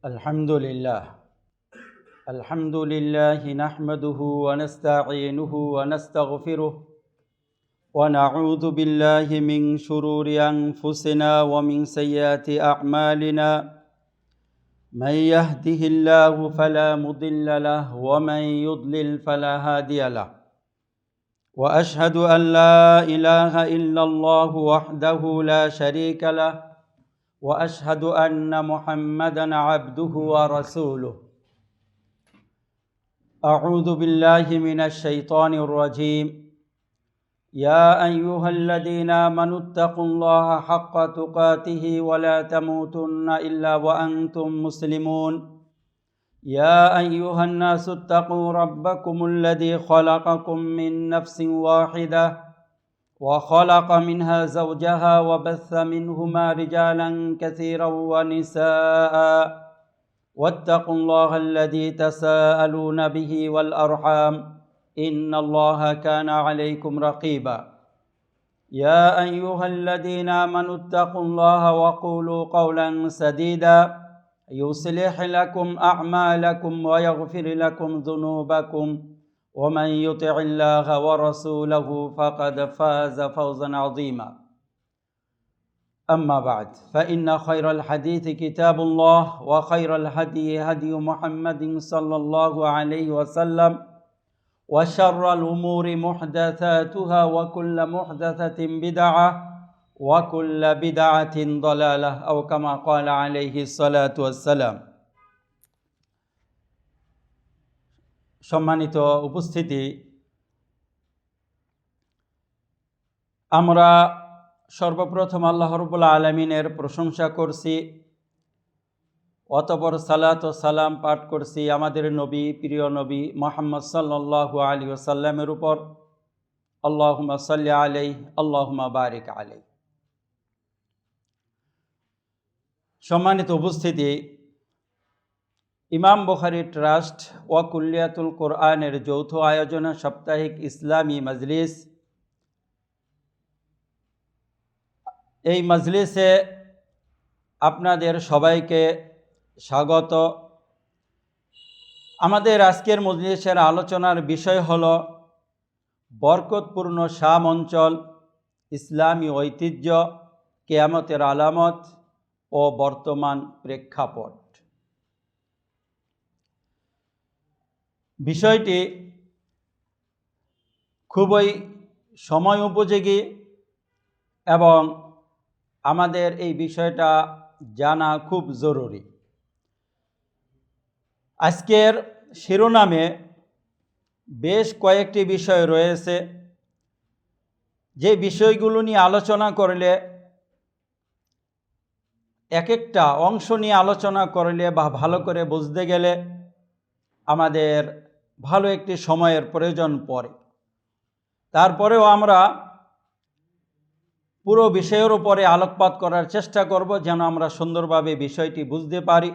الحمد لله نحمده ونستعينه ونستغفره ونعوذ بالله من شرور أنفسنا ومن سيئات أعمالنا من يهده الله فلا مضل له ومن يضلل فلا هادي له وأشهد أن لا إله إلا الله وحده لا شريك له وأشهد أن محمدًا عبده ورسوله أعوذ بالله من الشيطان الرجيم يا أيها الذين آمنوا اتقوا الله حق تقاته ولا تموتن إلا وأنتم مسلمون يا أيها الناس اتقوا ربكم الذي خلقكم من نفس واحدة وخلق منها زوجها وبث منهما رجالا كثيرا ونساء واتقوا الله الذي تساءلون به والأرحام إن الله كان عليكم رقيبا يا أيها الذين آمنوا اتقوا الله وقولوا قولا سديدا يصلح لكم أعمالكم ويغفر لكم ذنوبكم ومن يطع الله ورسوله فقد فاز فوزا عظيما أما بعد فإن خير الحديث كتاب الله وخير الهدي هدي محمد صلى الله عليه وسلم وشر الأمور محدثاتها وكل محدثة بدعة وكل بدعة ضلالة أو كما قال عليه الصلاة والسلام সম্মানিত উপস্থিতি, আমরা সর্বপ্রথম আল্লাহ রাব্বুল আলামিনের প্রশংসা করছি, অতঃপর সালাত ও সালাম পাঠ করছি আমাদের নবী, প্রিয় নবী মুহাম্মদ সাল্লাল্লাহু আলাইহি ওয়াসাল্লামের উপর। আল্লাহুম্মা সাল্লি আলাইহি আল্লাহুম্মা বারিক আলাইহি। সম্মানিত উপস্থিতি, ইমাম বুখারী ট্রাস্ট ও কুল্লিয়াতুল কোরআনের যৌথ আয়োজনে সাপ্তাহিক ইসলামী মজলিস, এই মজলিসে আপনাদের সবাইকে স্বাগত। আমাদের আজকের মজলিসের আলোচনার বিষয় হল বরকতপূর্ণ শাম অঞ্চল, ইসলামী ঐতিহ্য, কিয়ামতের আলামত ও বর্তমান প্রেক্ষাপট। বিষয়টি খুবই সময় উপযোগী এবং আমাদের এই বিষয়টা জানা খুব জরুরি। আজকের শিরোনামে বেশ কয়েকটি বিষয় রয়েছে, যে বিষয়গুলো নিয়ে আলোচনা করলে, এক একটা অংশ নিয়ে আলোচনা করলে বা ভালো করে বুঝতে গেলে আমাদের ভালো একটি সময়ের প্রয়োজন পড়ে। তারপরেও আমরা পুরো বিষয়ের উপরে আলোকপাত করার চেষ্টা করব যেন আমরা সুন্দরভাবে বিষয়টি বুঝতে পারি।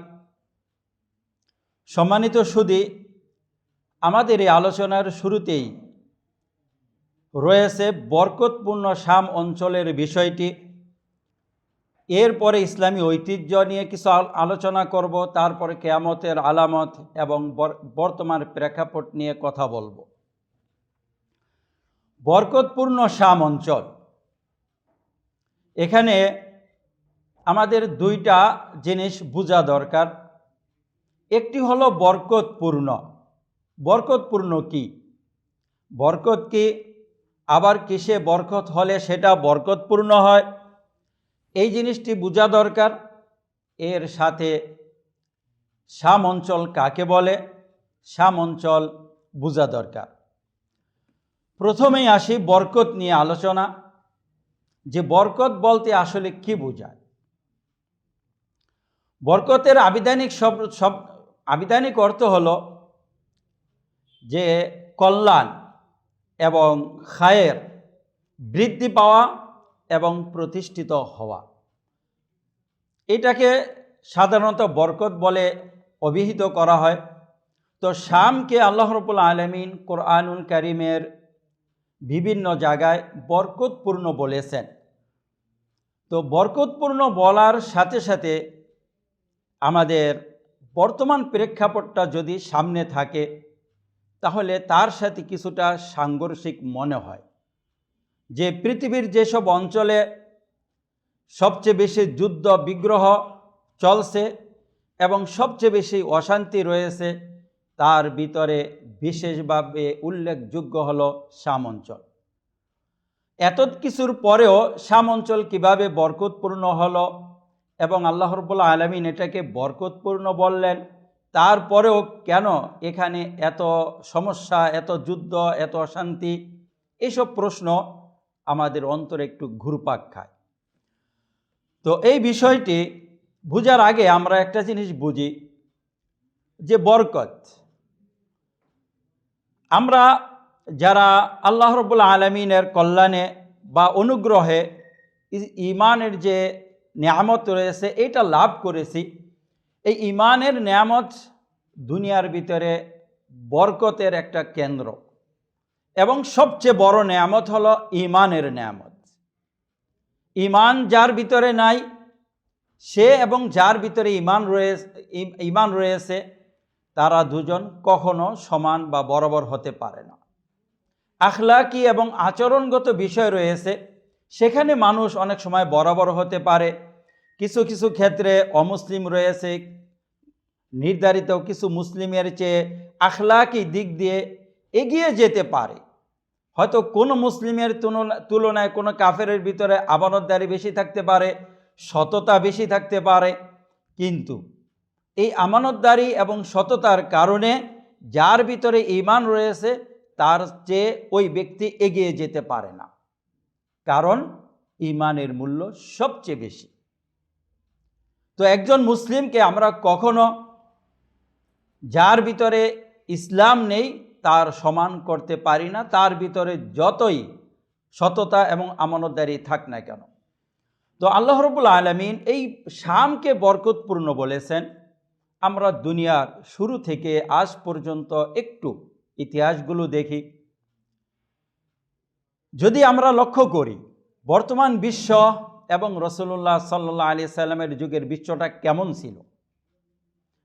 সম্মানিত সুধী, আমাদের এই আলোচনার শুরুতেই রয়েছে বরকতপূর্ণ শাম অঞ্চলের বিষয়টি। এরপরে ইসলামী ঐতিহ্য নিয়ে কিছু আলোচনা করব, তারপরে কিয়ামতের আলামত এবং বর্তমান প্রেক্ষাপট নিয়ে কথা বলবো। বরকতপূর্ণ শাম অঞ্চল, এখানে আমাদের দুইটা জিনিস বোঝা দরকার। একটি হলো বরকতপূর্ণ। বরকতপূর্ণ কি? বরকত কি? আবার কিসে বরকত হলে সেটা বরকতপূর্ণ হয়, এই জিনিসটি বোঝা দরকার। এর সাথে শাম অঞ্চল কাকে বলে, শাম অঞ্চল বোঝা দরকার। প্রথমেই আসি বরকত নিয়ে আলোচনা, যে বরকত বলতে আসলে কি বোঝায়। বরকতের আবিধানিক অর্থ হলো যে কল্যাণ এবং খায়ের, বৃদ্ধি পাওয়া এবং প্রতিষ্ঠিত হওয়া। এটাকে সাধারণত বরকত বলে অভিহিত করা হয়। তো শামকে আল্লাহ রাব্বুল আলামিন কোরআনুল কারীমের বিভিন্ন জায়গায় বরকতপূর্ণ বলেছেন। তো বরকতপূর্ণ বলার সাথে সাথে আমাদের বর্তমান প্রেক্ষাপটটা যদি সামনে থাকে তাহলে তার সাথে কিছুটা সাংঘর্ষিক মনে হয়। যে পৃথিবীর যেসব অঞ্চলে সবচেয়ে বেশি যুদ্ধ বিগ্রহ চলছে এবং সবচেয়ে বেশি অশান্তি রয়েছে, তার ভিতরে বিশেষভাবে উল্লেখযোগ্য হলো শাম অঞ্চল। এত কিছুর পরেও শাম অঞ্চল কীভাবে বরকতপূর্ণ হলো এবং আল্লাহ রাব্বুল আলামিন এটাকে বরকতপূর্ণ বললেন, তারপরেও কেন এখানে এত সমস্যা, এত যুদ্ধ, এত অশান্তি, এইসব প্রশ্ন আমাদের অন্তরে একটু ঘুরপাক খায়। তো এই বিষয়টি বুঝার আগে আমরা একটা জিনিস বুঝি যে বরকত, আমরা যারা আল্লাহ রাব্বুল আলামিনের কল্যাণে বা অনুগ্রহে ঈমানের যে নিয়ামত রয়েছে এটা লাভ করেছি, এই ঈমানের নিয়ামত দুনিয়ার ভিতরে বরকতের একটা কেন্দ্র এবং সবচেয়ে বড় নিয়ামত হলো ঈমানের নিয়ামত। ঈমান যার ভিতরে নাই, সে এবং যার ভিতরে ঈমান রয়েছে তারা দুজন কখনো সমান বা বরাবর হতে পারে না। আখলাকি এবং আচরণগত বিষয় রয়েছে, সেখানে মানুষ অনেক সময় বরাবর হতে পারে, কিছু কিছু ক্ষেত্রে অমুসলিম রয়েছে, নির্ধারিত কিছু মুসলিমের চেয়ে আখলাকি দিক দিয়ে এগিয়ে যেতে পারে। হয়তো কোনো মুসলিমের তুলনায় কোনো কাফেরের ভিতরে আমানতদারি বেশি থাকতে পারে, সততা বেশি থাকতে পারে, কিন্তু এই আমানতদারি এবং সততার কারণে যার ভিতরে ঈমান রয়েছে তার চেয়ে ওই ব্যক্তি এগিয়ে যেতে পারে না, কারণ ঈমানের মূল্য সবচেয়ে বেশি। তো একজন মুসলিমকে আমরা কখনো যার ভিতরে ইসলাম নেই তার সমান করতে পারি না, তার ভিতরে যতই সততা এবং আমানতদারি থাক না কেন। তো আল্লাহ রাব্বুল আলামিন এই শামকে বরকতপূর্ণ বলেছেন। আমরা দুনিয়ার শুরু থেকে আজ পর্যন্ত একটু ইতিহাসগুলো দেখি, যদি আমরা লক্ষ্য করি বর্তমান বিশ্ব এবং রাসূলুল্লাহ সাল্লাল্লাহু আলাইহি সাল্লামের যুগের বিশ্বটা কেমন ছিল,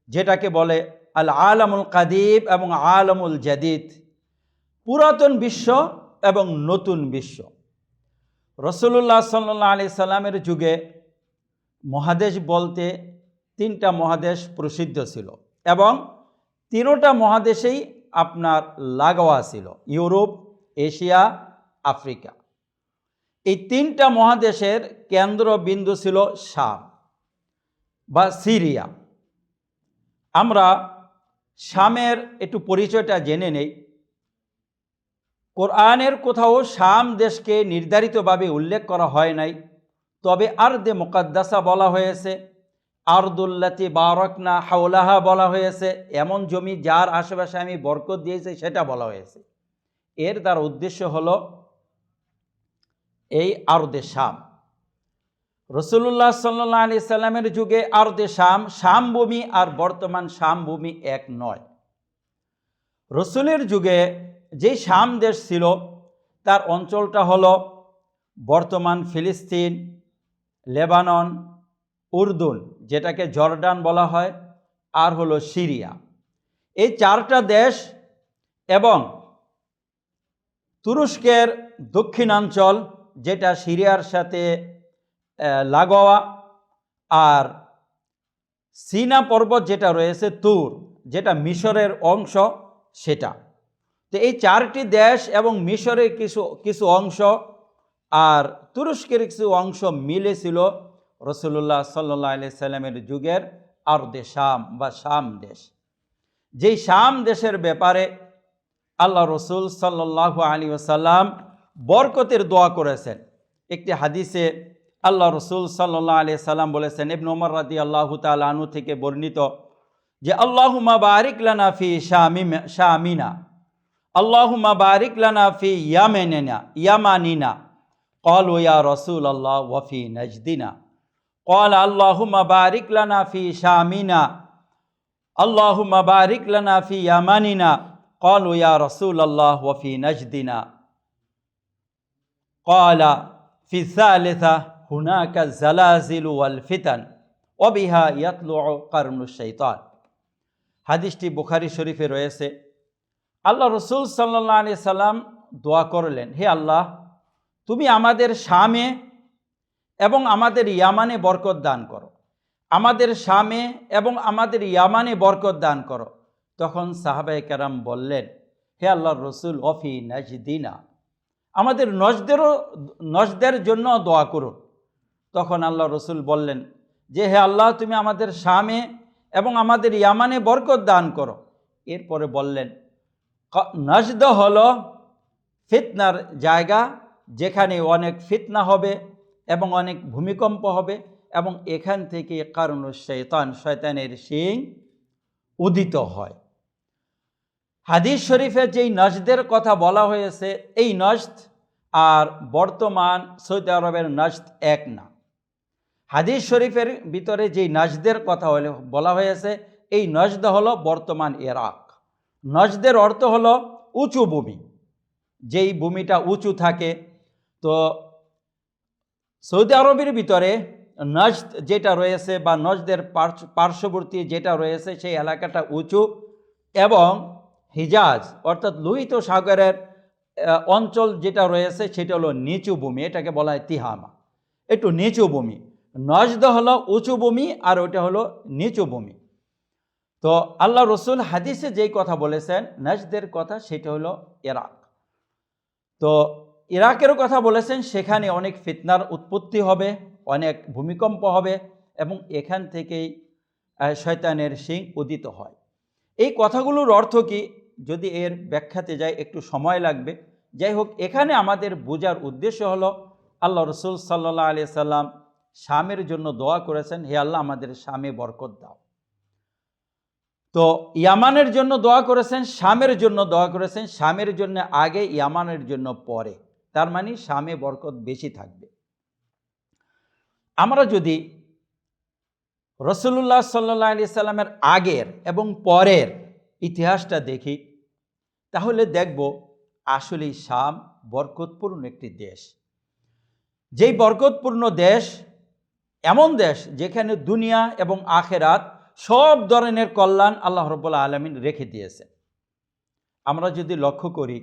যেটাকে বলে আল আলামুল কাদিম এবং আলামুল জাদিদ, পুরাতন বিশ্ব এবং নতুন বিশ্ব। রাসূলুল্লাহ সাল্লাল্লাহু আলাইহি সাল্লামের যুগে মহাদেশ বলতে তিনটা মহাদেশ প্রসিদ্ধ ছিল এবং তিনোটা মহাদেশেই আপনার লাগোয়া ছিল, ইউরোপ, এশিয়া, আফ্রিকা। এই তিনটা মহাদেশের কেন্দ্রবিন্দু ছিল শাম বা সিরিয়া। আমরা শামের একটু পরিচয়টা জেনে নেই। কোরআনের কোথাও শাম দেশকে নির্ধারিতভাবে উল্লেখ করা হয় নাই, তবে আরদে মুকাদ্দাসা বলা হয়েছে, আরদুল্লাতি বারাকনা হাওলাহা বলা হয়েছে, এমন জমি যার আশেপাশে আমি বরকত দিয়েছি সেটা বলা হয়েছে। এর দ্বারা উদ্দেশ্য হলো এই আরদে শাম। রাসূলুল্লাহ সাল্লাল্লাহু আলাইহি সাল্লামের যুগে আরদে শাম, শাম ভূমি আর বর্তমান শাম ভূমি এক নয়। রাসূলের যুগে যে শাম দেশ ছিল তার অঞ্চলটা হলো বর্তমান ফিলিস্তিন, লেবানন, উর্দুন যেটাকে জর্ডান বলা হয়, আর হলো সিরিয়া। এই চারটা দেশ এবং তুরস্কের দক্ষিণাঞ্চল যেটা সিরিয়ার সাথে লাগোয়া, আর সিনা পর্বত যেটা রয়েছে তুর, যেটা মিশরের অংশ সেটা। তো এই চারটি দেশ এবং মিশরের কিছু অংশ আর তুরস্কের কিছু অংশ মিলেছিল রাসূলুল্লাহ সাল্লাল্লাহু আলাইহি সাল্লামের যুগের আরদে শাম বা শাম দেশ। যেই শাম দেশের ব্যাপারে আল্লাহ রসুল সাল্লাল্লাহু আলাইহি ওয়াসাল্লাম বরকতের দোয়া করেছেন। একটি হাদিসে আল্লাহ রসুল সাল্লাল্লাহু আলাইহি সাল্লাম বলেছেন, ইবনে ওমর রাদিয়াল্লাহু তাআলা আনহু থেকে বর্ণিত, যে আল্লাহুম্মা বারিক লানা ফি শামিনা, আল্লাহুম্মা বারিক লানা ফি ইয়ামানিনা, ক্বালু ইয়া রাসূলাল্লাহ ওয়া ফি নাজদিনা, ক্বালা আল্লাহুম্মা বারিক লানা ফি শামিনা, আল্লাহুম্মা বারিক লানা ফি ইয়ামানিনা, ক্বালু ইয়া রাসূলাল্লাহ ওয়া ফি নাজদিনা, ক্বালা ফি সালিসা হুনাকা জালাজিলু ওয়াল ফিতান ওয়া বিহা ইয়াতলুউ কারনুশ শাইতান। হাদিসটি বুখারী শরীফে রয়েছে। আল্লাহ রসুল সাল্লাল্লাহু আলাইহি সাল্লাম দোয়া করলেন, হে আল্লাহ, তুমি আমাদের শামে এবং আমাদের ইয়ামানে বরকত দান করো, আমাদের শামে এবং আমাদের ইয়ামানে বরকত দান করো। তখন সাহাবায়ে কেরাম বললেন, হে আল্লাহর রসুল, অফি নাজদিনা, আমাদের নজদের জন্য দোয়া করুন। তখন আল্লাহ রসুল বললেন যে, হে আল্লাহ, তুমি আমাদের শামে এবং আমাদের ইয়ামানে বরকত দান করো। এরপরে বললেন, নজদ হলো ফিতনার জায়গা, যেখানে অনেক ফিতনা হবে এবং অনেক ভূমিকম্প হবে, এবং এখান থেকে কারণ শয়তানের শিং উদিত হয়। হাদিস শরীফে যেই নজদের কথা বলা হয়েছে, এই নজদ আর বর্তমান সৌদি আরবের নজদ এক না। হাদিস শরীফের ভিতরে যেই নজদের কথা বলা হয়েছে, এই নজদ হলো বর্তমান ইরাক। নজদের অর্থ হলো উঁচু ভূমি, যেই ভূমিটা উঁচু থাকে। তো সৌদি আরবের ভিতরে নজদ যেটা রয়েছে বা নজদের পার্শ্ববর্তী যেটা রয়েছে, সেই এলাকাটা উঁচু, এবং হিজাজ অর্থাৎ লোহিত সাগরের অঞ্চল যেটা রয়েছে সেটা হলো নিচু ভূমি, এটাকে বলা হয় তিহামা, একটু নিচু ভূমি। নজদ হলো উঁচু ভূমি আর ওটা হলো নিচু ভূমি। তো আল্লাহ রসুল হাদিসে যেই কথা বলেছেন নজদের কথা, সেটা হলো ইরাক। তো ইরাকের কথা বলেছেন, সেখানে অনেক ফিতনার উৎপত্তি হবে, অনেক ভূমিকম্প হবে, এবং এখান থেকেই শয়তানের শিং উদিত হয়। এই কথাগুলোর অর্থ কি, যদি এর ব্যাখ্যাতে যাই একটু সময় লাগবে। যাই হোক, এখানে আমাদের বোঝার উদ্দেশ্য হলো, আল্লাহ রসুল সাল্লাল্লাহু আলাইহি সাল্লাম শামের জন্য দোয়া করেছেন, হে আল্লাহ, আমাদের শামে বরকত দাও। তো ইয়ামানের জন্য দোয়া করেছেন, শামের জন্য দোয়া করেছেন, শামের জন্য আগে, ইয়ামানের জন্য পরে। তার মানে শামে বরকত বেশি থাকবে। আমরা যদি রাসূলুল্লাহ সাল্লাল্লাহু আলাইহি সাল্লামের আগের এবং পরের ইতিহাসটা দেখি, তাহলে দেখব আসলেই শাম বরকতপূর্ণ একটি দেশ। যেই বরকতপূর্ণ দেশ, এমন দেশ যেখানে দুনিয়া এবং আখেরাত সব ধরনের কল্যাণ আল্লাহ রাব্বুল আলামিন রেখে দিয়েছেন। আমরা যদি লক্ষ্য করি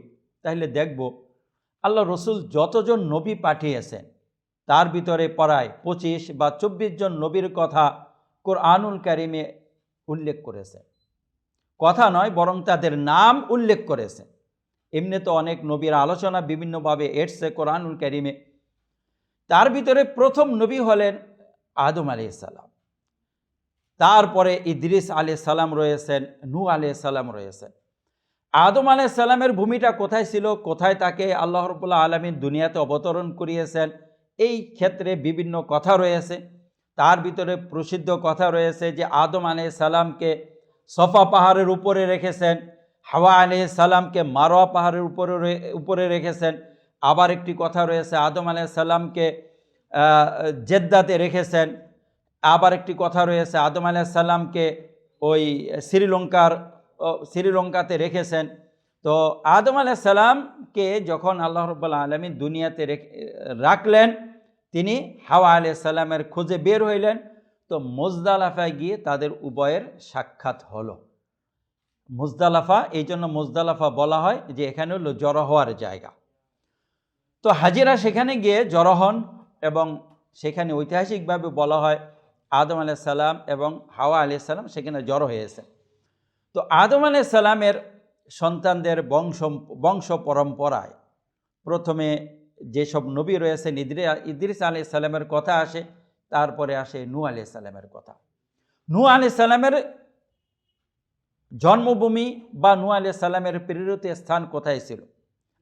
তাহলে দেখব আল্লাহ রসুল যতজন নবী পাঠিয়েছেন, তার ভিতরে প্রায় 25 বা 24 জন নবীর কথা কোরআনুল কারিমে উল্লেখ করেছে। কথা নয়, বরং তাদের নাম উল্লেখ করেছে। এমনি তো অনেক নবীর আলোচনা বিভিন্নভাবে এসছে কোরআনুল কারিমে। তার ভিতরে প্রথম নবী হলেন আদম আলাইহিস সালাম, তারপরে ইদ্রিস আলাইহিস সালাম রয়েছেন, নূহ আলাইহিস সালাম রয়েছেন। আদম আলাইহিস সালামের ভূমিটা কোথায় ছিল, কোথায় তাকে আল্লাহ রাব্বুল আলামিন দুনিয়াতে অবতরণ করিয়েছেন, এই ক্ষেত্রে বিভিন্ন কথা রয়েছে। তার ভিতরে প্রসিদ্ধ কথা রয়েছে যে আদম আলাইহিস সালামকে সফা পাহাড়ের উপরে রেখেছেন, হাওয়া আলাইহিস সালামকে মারওয়া পাহাড়ের উপরে রেখেছেন। আবার একটি কথা রয়েছে আদম আলাইহিস সালামকে জেদ্দাতে রেখেছেন। আবার একটি কথা রয়েছে আদম আলাইহিস সালামকে ওই শ্রীলঙ্কাতে রেখেছেন। তো আদম আলাইহিস সালামকে যখন আল্লাহ রাব্বুল আলামিন দুনিয়াতে রাখলেন, তিনি হাওয়া আলাইহিস সালামের খোঁজে বের হইলেন। তো মুজদালাফায় গিয়ে তাদের উভয়ের সাক্ষাৎ হলো। মুজদালাফা, এই জন্য মুজদালাফা বলা হয় যে এখানে হলো জড়ো হওয়ার জায়গা। তো হাজিরা সেখানে গিয়ে জড়ো হন, এবং সেখানে ঐতিহাসিকভাবে বলা হয় আদম আলাইহিস সালাম এবং হাওয়া আলাইহিস সালাম সেখানে জড়ো হয়েছে। তো আদম আলাইহিস সালামের সন্তানদের বংশ পরম্পরায় প্রথমে যেসব নবী রয়েছেন, ইদ্রিস আলাইহিস সালামের কথা আসে, তারপরে আসে নূহ আলাইহিস সালামের কথা। নূহ আলাইহিস সালামের জন্মভূমি বা নূহ আলাইহিস সালামের প্রেরিত স্থান কোথায় ছিল,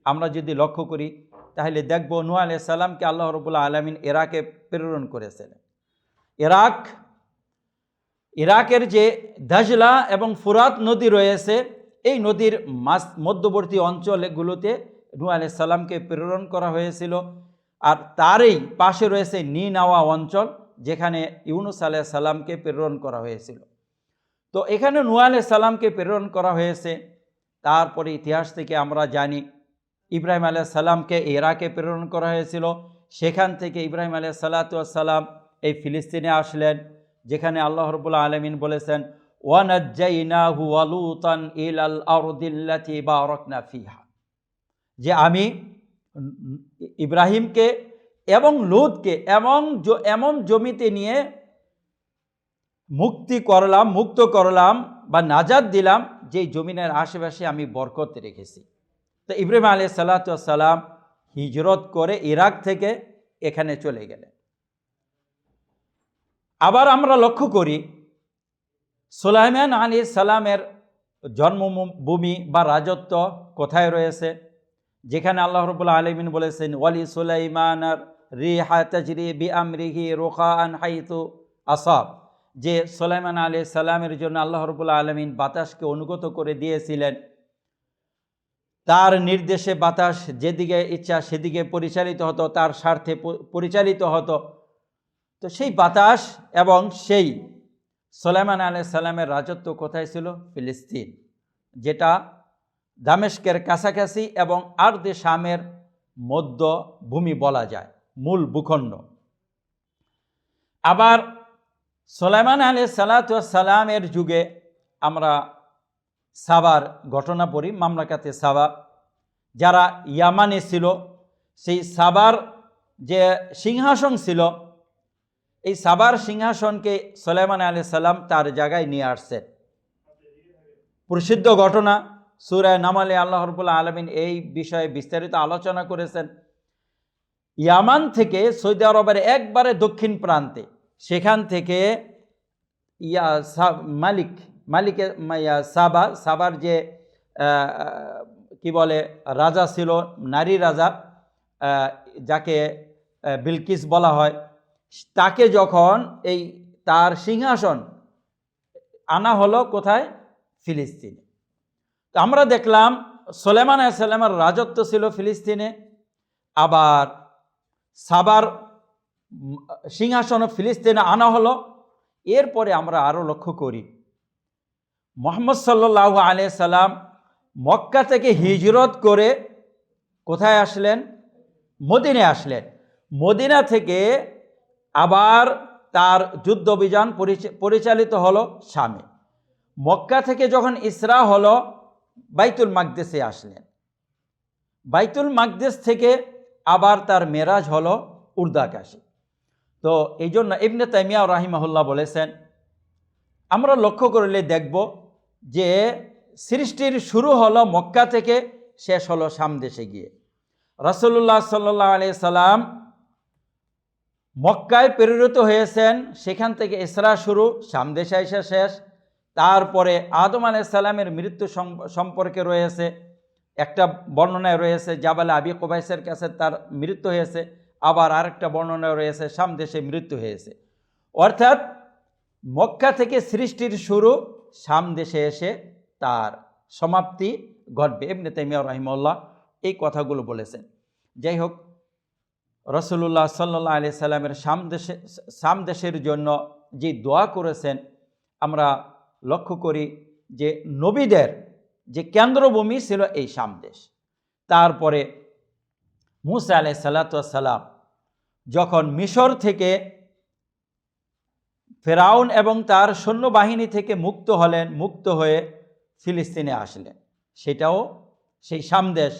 আমরা যদি লক্ষ্য করি তাহলে দেখব নূহ আলাইহিস সালামকে আল্লাহ রাব্বুল আলামিন ইরাকে প্রেরণ করেছিলেন। ইরাকের যে দাজলা এবং ফুরাত নদী রয়েছে, এই নদীর মধ্যবর্তী অঞ্চলগুলোতে নূহ আলাইহিস সালামকে প্রেরণ করা হয়েছিল। আর তারই পাশে রয়েছে নিনাওয়া অঞ্চল, যেখানে ইউনুস আলাইহিস সালামকে প্রেরণ করা হয়েছিল। তো এখানে নূহ আলাইহিস সালামকে প্রেরণ করা হয়েছে। তারপরে ইতিহাস থেকে আমরা জানি ইব্রাহিম আলাইহিস সালামকে ইরাকে প্রেরণ করা হয়েছিল। সেখান থেকে ইব্রাহিম আলাইহিস সালাম এই ফিলিস্তিনে আসলেন, যেখানে আল্লাহ রাব্বুল আলামিন বলেছেন ওয়ানাজ্জাইনাহু ওয়া লূতান ইলাল আরদিল্লাতী বারাকনা ফিহা, যে আমি ইব্রাহিমকে এবং লূতকে এমন জমিতে নিয়ে মুক্ত করলাম বা নাজাত দিলাম যে জমিনের আশেপাশে আমি বরকত রেখেছি। তো ইব্রাহিম আলাইহিস সালাতু ওয়াস সালাম হিজরত করে ইরাক থেকে এখানে চলে গেলেন। আবার আমরা লক্ষ্য করি সুলাইমান আলাইহিস সালামের জন্মভূমি বা রাজত্ব কোথায় রয়েছে, যেখানে আল্লাহ রাব্বুল আলামিন বলেছেন ওয়ালি সুলাইমানার রিহা তাজরি বিআমরিহি রুখাআন হাইতু আসাব, যে সুলাইমান আলাইহিস সালামের জন্য আল্লাহ রাব্বুল আলামিন বাতাসকে অনুগত করে দিয়েছিলেন, তার নির্দেশে বাতাস যেদিকে ইচ্ছা সেদিকে পরিচালিত হতো, তার স্বার্থে পরিচালিত হতো। তো সেই বাতাস এবং সেই সুলাইমান আলাইহিস সালামের রাজত্ব কোথায় ছিল? ফিলিস্তিন, যেটা দামেস্কের কাছাকাছি এবং আরদে শামের মধ্যভূমি বলা যায়, মূল ভূখণ্ড। আবার সুলাইমান আলাইহিস সালাতু ওয়াস সালামের যুগে আমরা সাবার ঘটনা পড়ি, মামলাকাতে সাবা, যারা ইয়ামানে ছিল, সেই সাবার যে সিংহাসন ছিল, এই সাবার সিংহাসনকে সুলাইমান আলাইহিস সালাম তার জায়গায় নিয়ে আসছেন। প্রসিদ্ধ ঘটনা, সূরা নামলে আল্লাহ রাব্বুল আলামিন এই বিষয়ে বিস্তারিত আলোচনা করেছেন। ইয়ামান থেকে সৌদি আরবের একবারে দক্ষিণ প্রান্তে, সেখান থেকে সাবার যে কি বলে রাজা ছিল, নারী রাজা, যাকে বিলকিস বলা হয়, তাকে যখন তার সিংহাসন আনা হলো কোথায়? ফিলিস্তিনে। তো আমরা দেখলাম সুলাইমান আলাইহিস সালামের রাজত্ব ছিল ফিলিস্তিনে, আবার সাবার সিংহাসন ফিলিস্তিনে আনা হলো। এরপরে আমরা আরও লক্ষ্য করি মুহাম্মদ সাল্লাল্লাহু আলাইহি সাল্লাম মক্কা থেকে হিজরত করে কোথায় আসলেন? মদিনায় আসলেন। মদিনা থেকে আবার তার যুদ্ধ অভিযান পরিচালিত হলো শামে। মক্কা থেকে যখন ইসরা হলো বাইতুল মাকদেসে আসলেন। বাইতুল মাকদেস থেকে আবার তার মেরাজ হলো উর্দাকাশে। তো এই জন্য ইবনে তাইমিয়া রাহিমাহুল্লাহ বলেছেন, আমরা লক্ষ্য করলে দেখব যে সৃষ্টির শুরু হলো মক্কা থেকে, শেষ হলো শাম দেশে গিয়ে। রাসূলুল্লাহ সাল্লাল্লাহু আলাইহি সাল্লাম মক্কায় প্রেরিত হয়েছেন, সেখান থেকে ইসরা শুরু, শাম দেশে এসে শেষ। তারপরে আদম আলাইহিস সালামের মৃত্যু সম্পর্কে রয়েছে একটা বর্ণনায় রয়েছে জাবালে আবি কুবাইসের কাছে তার মৃত্যু হয়েছে, আবার আরেকটা বর্ণনায় রয়েছে শাম দেশে মৃত্যু হয়েছে। অর্থাৎ মক্কা থেকে সৃষ্টির শুরু, শাম দেশে এসে তার সমাপ্তি ঘটবে। ইবনে তাইমিয়া রাহিমাহুল্লাহ এই কথাগুলো বলেছেন। যাই হোক, রাসূলুল্লাহ সাল্লাল্লাহু আলাইহি সাল্লামের শাম দেশের জন্য যে দোয়া করেছেন, আমরা লক্ষ্য করি যে নবীদের যে কেন্দ্রভূমি ছিল এই শাম দেশ। তারপরে মুসা আলাইহিস সালাতু ওয়াস সালাম যখন মিশর থেকে ফেরাউন এবং তার সৈন্যবাহিনী থেকে মুক্ত হলেন, মুক্ত হয়ে ফিলিস্তিনে আসলেন, সেটাও সেই শাম দেশ,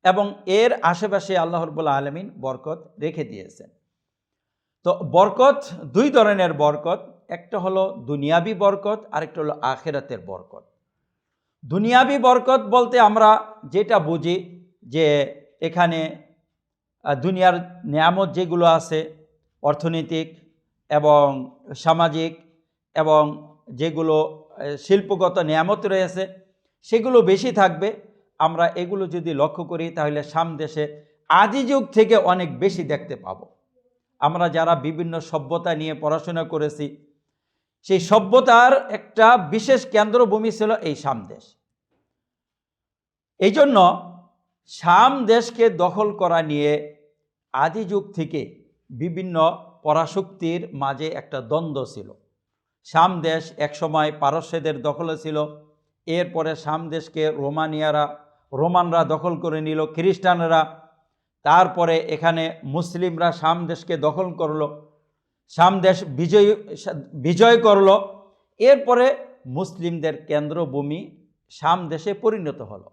এবং এর আশেপাশে আল্লাহ রাব্বুল আলামিন বরকত রেখে দিয়েছেন। তো বরকত দুই ধরনের বরকত, একটা হলো দুনিয়াবি বরকত, আরেকটা হলো আখিরাতের বরকত। দুনিয়াবি বরকত বলতে আমরা যেটা বুঝি যে এখানে দুনিয়ার নিয়ামত যেগুলো আছে, অর্থনৈতিক এবং সামাজিক এবং যেগুলো শিল্পগত নিয়ামত রয়েছে, সেগুলো বেশি থাকবে। আমরা এগুলো যদি লক্ষ্য করি তাহলে শাম দেশে আদি যুগ থেকে অনেক বেশি দেখতে পাবো। আমরা যারা বিভিন্ন সভ্যতা নিয়ে পড়াশোনা করেছি, সেই সভ্যতার একটা বিশেষ কেন্দ্রভূমি ছিল এই শাম দেশ। এই জন্য শাম দেশকে দখল করা নিয়ে আদি যুগ থেকে বিভিন্ন পরাশক্তির মাঝে একটা দ্বন্দ্ব ছিল। শাম দেশ একসময় পারস্যদের দখলে ছিল, এরপরে শাম দেশকে রোমানরা দখল করে নিল, খ্রিস্টানরা। তারপরে এখানে মুসলিমরা শাম দেশকে দখল করলো, শাম দেশ বিজয় করলো। এরপরে মুসলিমদের কেন্দ্রভূমি শাম দেশে পরিণত হলো।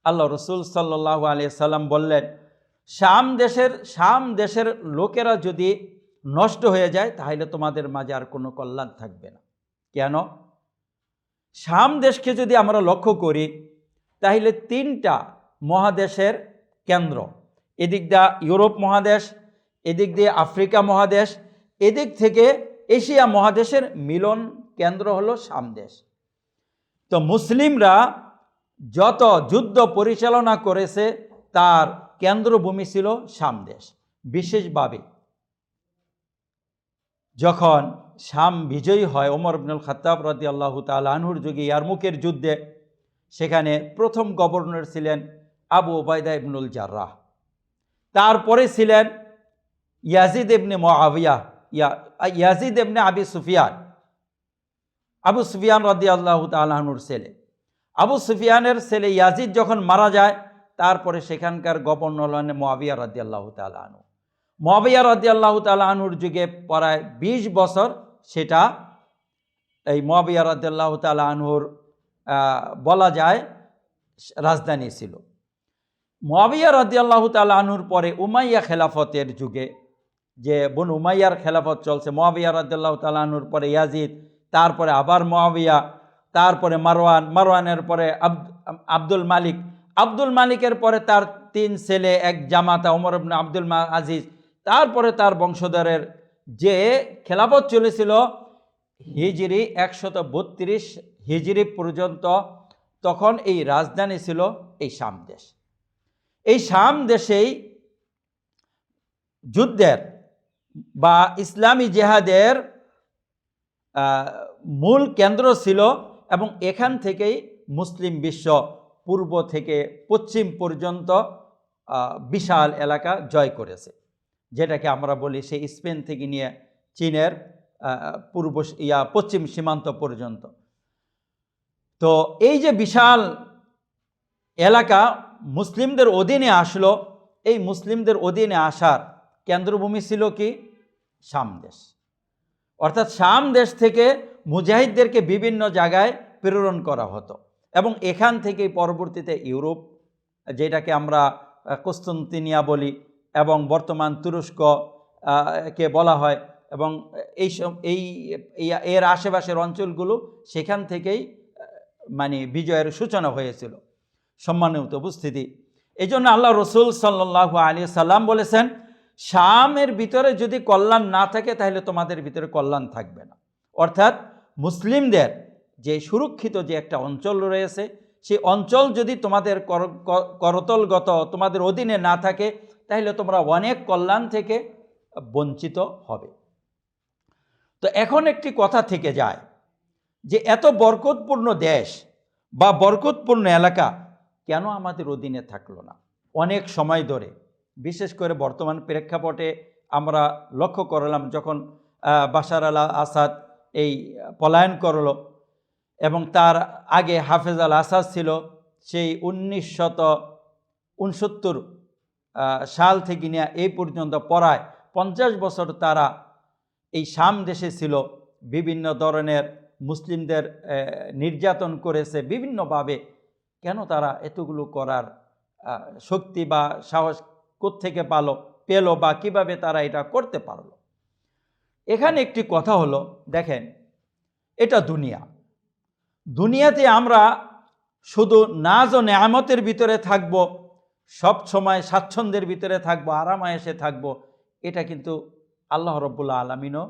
আল্লাহ রসুল সাল্লাল্লাহু আলাইহি সাল্লাম বললেন, শাম দেশের লোকেরা যদি নষ্ট হয়ে যায় তাহলে তোমাদের মাঝে আর কোনো কল্যাণ থাকবে না। কেন? শাম দেশকে যদি আমরা লক্ষ্য করি তাহলে 3টা মহাদেশের কেন্দ্র, এদিক দিয়ে ইউরোপ মহাদেশ, এদিক দিয়ে আফ্রিকা মহাদেশ, এদিক থেকে এশিয়া মহাদেশের মিলন কেন্দ্র হলো শাম দেশ। তো মুসলিমরা যত যুদ্ধ পরিচালনা করেছে তার কেন্দ্রভূমি ছিল শাম দেশ। বিশেষভাবে যখন শাম বিজয়ী হয় ওমর ইবনুল খাত্তাব রাদিয়াল্লাহু তাআলা আনহুর যুগে ইয়ারমুকের যুদ্ধে, সেখানে প্রথম গভর্নর ছিলেন আবু উবাইদা ইবনুল জাররাহ, তারপরে ছিলেন ইয়াজিদ ইবনে মুআবিয়া, ইয়াজিদ ইবনে আবি সুফিয়ান, আবু সুফিয়ান রাদিয়াল্লাহু তাআলা আনহুর ছেলে। আবু সুফিয়ানের ছেলে ইয়াজিদ যখন মারা যায়, তারপরে সেখানকার গভর্নর হলেন মুআবিয়া রাদিয়াল্লাহু তাআলা আনহু। মুআবিয়া রাদিয়াল্লাহু তাআলা আনহুর যুগে প্রায় 20 বছর সেটা এই মুআবিয়া রাদিয়াল্লাহু তাআলা আনহুর বলা যায় রাজধানী ছিল। মুআবিয়া রাদিয়াল্লাহু তাআলা আনহুর পরে উমাইয়া খেলাফতের যুগে, যে বনু উমাইয়ার খেলাফত চলছে, মুআবিয়া রাদিয়াল্লাহু তাআলা আনহুর পরে ইয়াজিদ, তারপরে আবার মুআবিয়া, তারপরে মারওয়ানের পরে আব্দুল মালিকের পরে তার 3 ছেলে, এক জামাতা ওমর ইবনে আব্দুল আজিজ, তারপরে তার বংশধরের যে খেলাফত চলেছিল হিজরি 132 হিজরি পর্যন্ত, তখন এই রাজধানী ছিল এই শাম দেশ। এই শাম দেশেই যুদ্ধের বা ইসলামী জেহাদের মূল কেন্দ্র ছিল, এবং এখান থেকেই মুসলিম বিশ্ব পূর্ব থেকে পশ্চিম পর্যন্ত বিশাল এলাকা জয় করেছে, যেটাকে আমরা বলি সেই স্পেন থেকে নিয়ে চীনের পশ্চিম সীমান্ত পর্যন্ত। তো এই যে বিশাল এলাকা মুসলিমদের অধীনে আসলো, এই মুসলিমদের অধীনে আসার কেন্দ্রভূমি ছিল কি? শাম দেশ। অর্থাৎ শাম দেশ থেকে মুজাহিদদেরকে বিভিন্ন জায়গায় প্রেরণ করা হতো, এবং এখান থেকেই পরবর্তীতে ইউরোপ, যেটাকে আমরা কস্তান্তিনিয়া বলি এবং বর্তমান তুরস্ক কে বলা হয়, এবং এর আশেপাশের অঞ্চলগুলো, সেখান থেকেই মানে বিজয়ের সূচনা হয়েছিল। সম্মানিত উপস্থিতি, এই জন্য আল্লাহ রসুল সাল্লাল্লাহু আলাইহি সাল্লাম বলেছেন, শামের ভিতরে যদি কল্যাণ না থাকে তাহলে তোমাদের ভিতরে কল্যাণ থাকবে না। অর্থাৎ মুসলিমদের যে সুরক্ষিত যে একটা অঞ্চল রয়েছে, সেই অঞ্চল যদি তোমাদের করতলগত তোমাদের অধীনে না থাকে তাহলে তোমরা অনেক কল্যাণ থেকে বঞ্চিত হবে। তো এখন একটি কথা থেকে যায় যে এত বরকতপূর্ণ দেশ বা বরকতপূর্ণ এলাকা কেন আমাদের অধীনে থাকলো না অনেক সময় ধরে? বিশেষ করে বর্তমান প্রেক্ষাপটে আমরা লক্ষ্য করলাম, যখন বাশার আল আসাদ এই পলায়ন করলো, এবং তার আগে হাফেজ আল আসাদ ছিল, সেই 1969 সাল থেকে নিয়ে এই পর্যন্ত প্রায় 50 বছর তারা এই শাম দেশে ছিল, বিভিন্ন ধরনের মুসলিমদের নির্যাতন করেছে বিভিন্নভাবে। কেন তারা এতগুলো করার শক্তি বা সাহস কোত্থেকে পেল বা কিভাবে তারা এটা করতে পারলো? এখানে একটি কথা হলো, দেখেন, এটা দুনিয়াতে আমরা শুধু নাজ ও নেয়ামতের ভিতরে থাকব, সব সময় স্বাচ্ছন্দ্যের ভিতরে থাকব, আরামায়েশে থাকব, এটা কিন্তু আল্লাহ রাব্বুল আলামিনও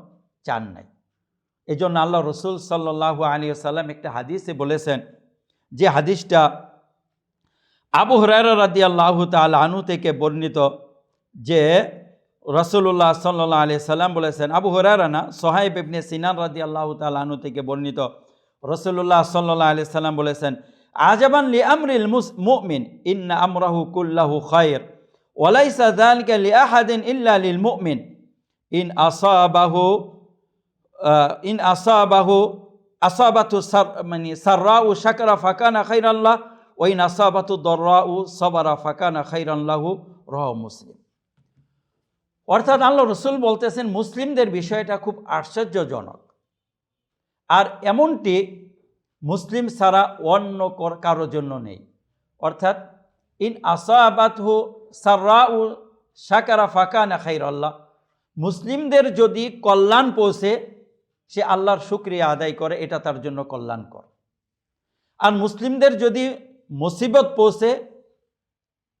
চান নাই। এই জন্য আল্লাহ রসুল সাল্লাল্লাহু আলাইহি ওয়াসাল্লাম একটা হাদিসে বলেছেন, যে হাদিসটা আবু হুরায়রা রাদিয়াল্লাহু তাআলা আনহু থেকে বর্ণিত, যে রাসূলুল্লাহ সাল্লাল্লাহু আলাইহি সাল্লাম বলেছেন, আবু হুরায়রা না, সুহাইব ইবনে সিনান রাদিয়াল্লাহু তাআলা আনহু থেকে বর্ণিত, রাসূলুল্লাহ সাল্লাল্লাহু আলাইহি সাল্লাম বলেছেন, আজাবান লি আমরিল মুমিন ইন্না আমরাহু কুল্লাহু খায়র ওয়া লাইসা যালিকা লি আহাদিন ইল্লা লিল মুমিন ইন আসাবাতু সাররাউ শাকরা ফাকানা খায়রান লাহু ওয়া ইন আসাবাতু দাররাউ সাবারা ফাকানা খায়রান লাহু, রাওয়াহু মুসলিম। অর্থাৎ আল্লাহ রসুল বলতেছেন মুসলিমদের বিষয়টা খুব আশ্চর্যজনক। আর এমনটি মুসলিম ছাড়া অন্য কারোর জন্য নেই। অর্থাৎ ইন আসাবাতহু সাররাউ শাকারা ফাকানা খাইরাল্লাহ, মুসলিমদের যদি কল্যাণ পৌঁছে সে আল্লাহর শুকরিয়া আদায় করে, এটা তার জন্য কল্যাণকর। আর মুসলিমদের যদি মুসিবত পৌঁছে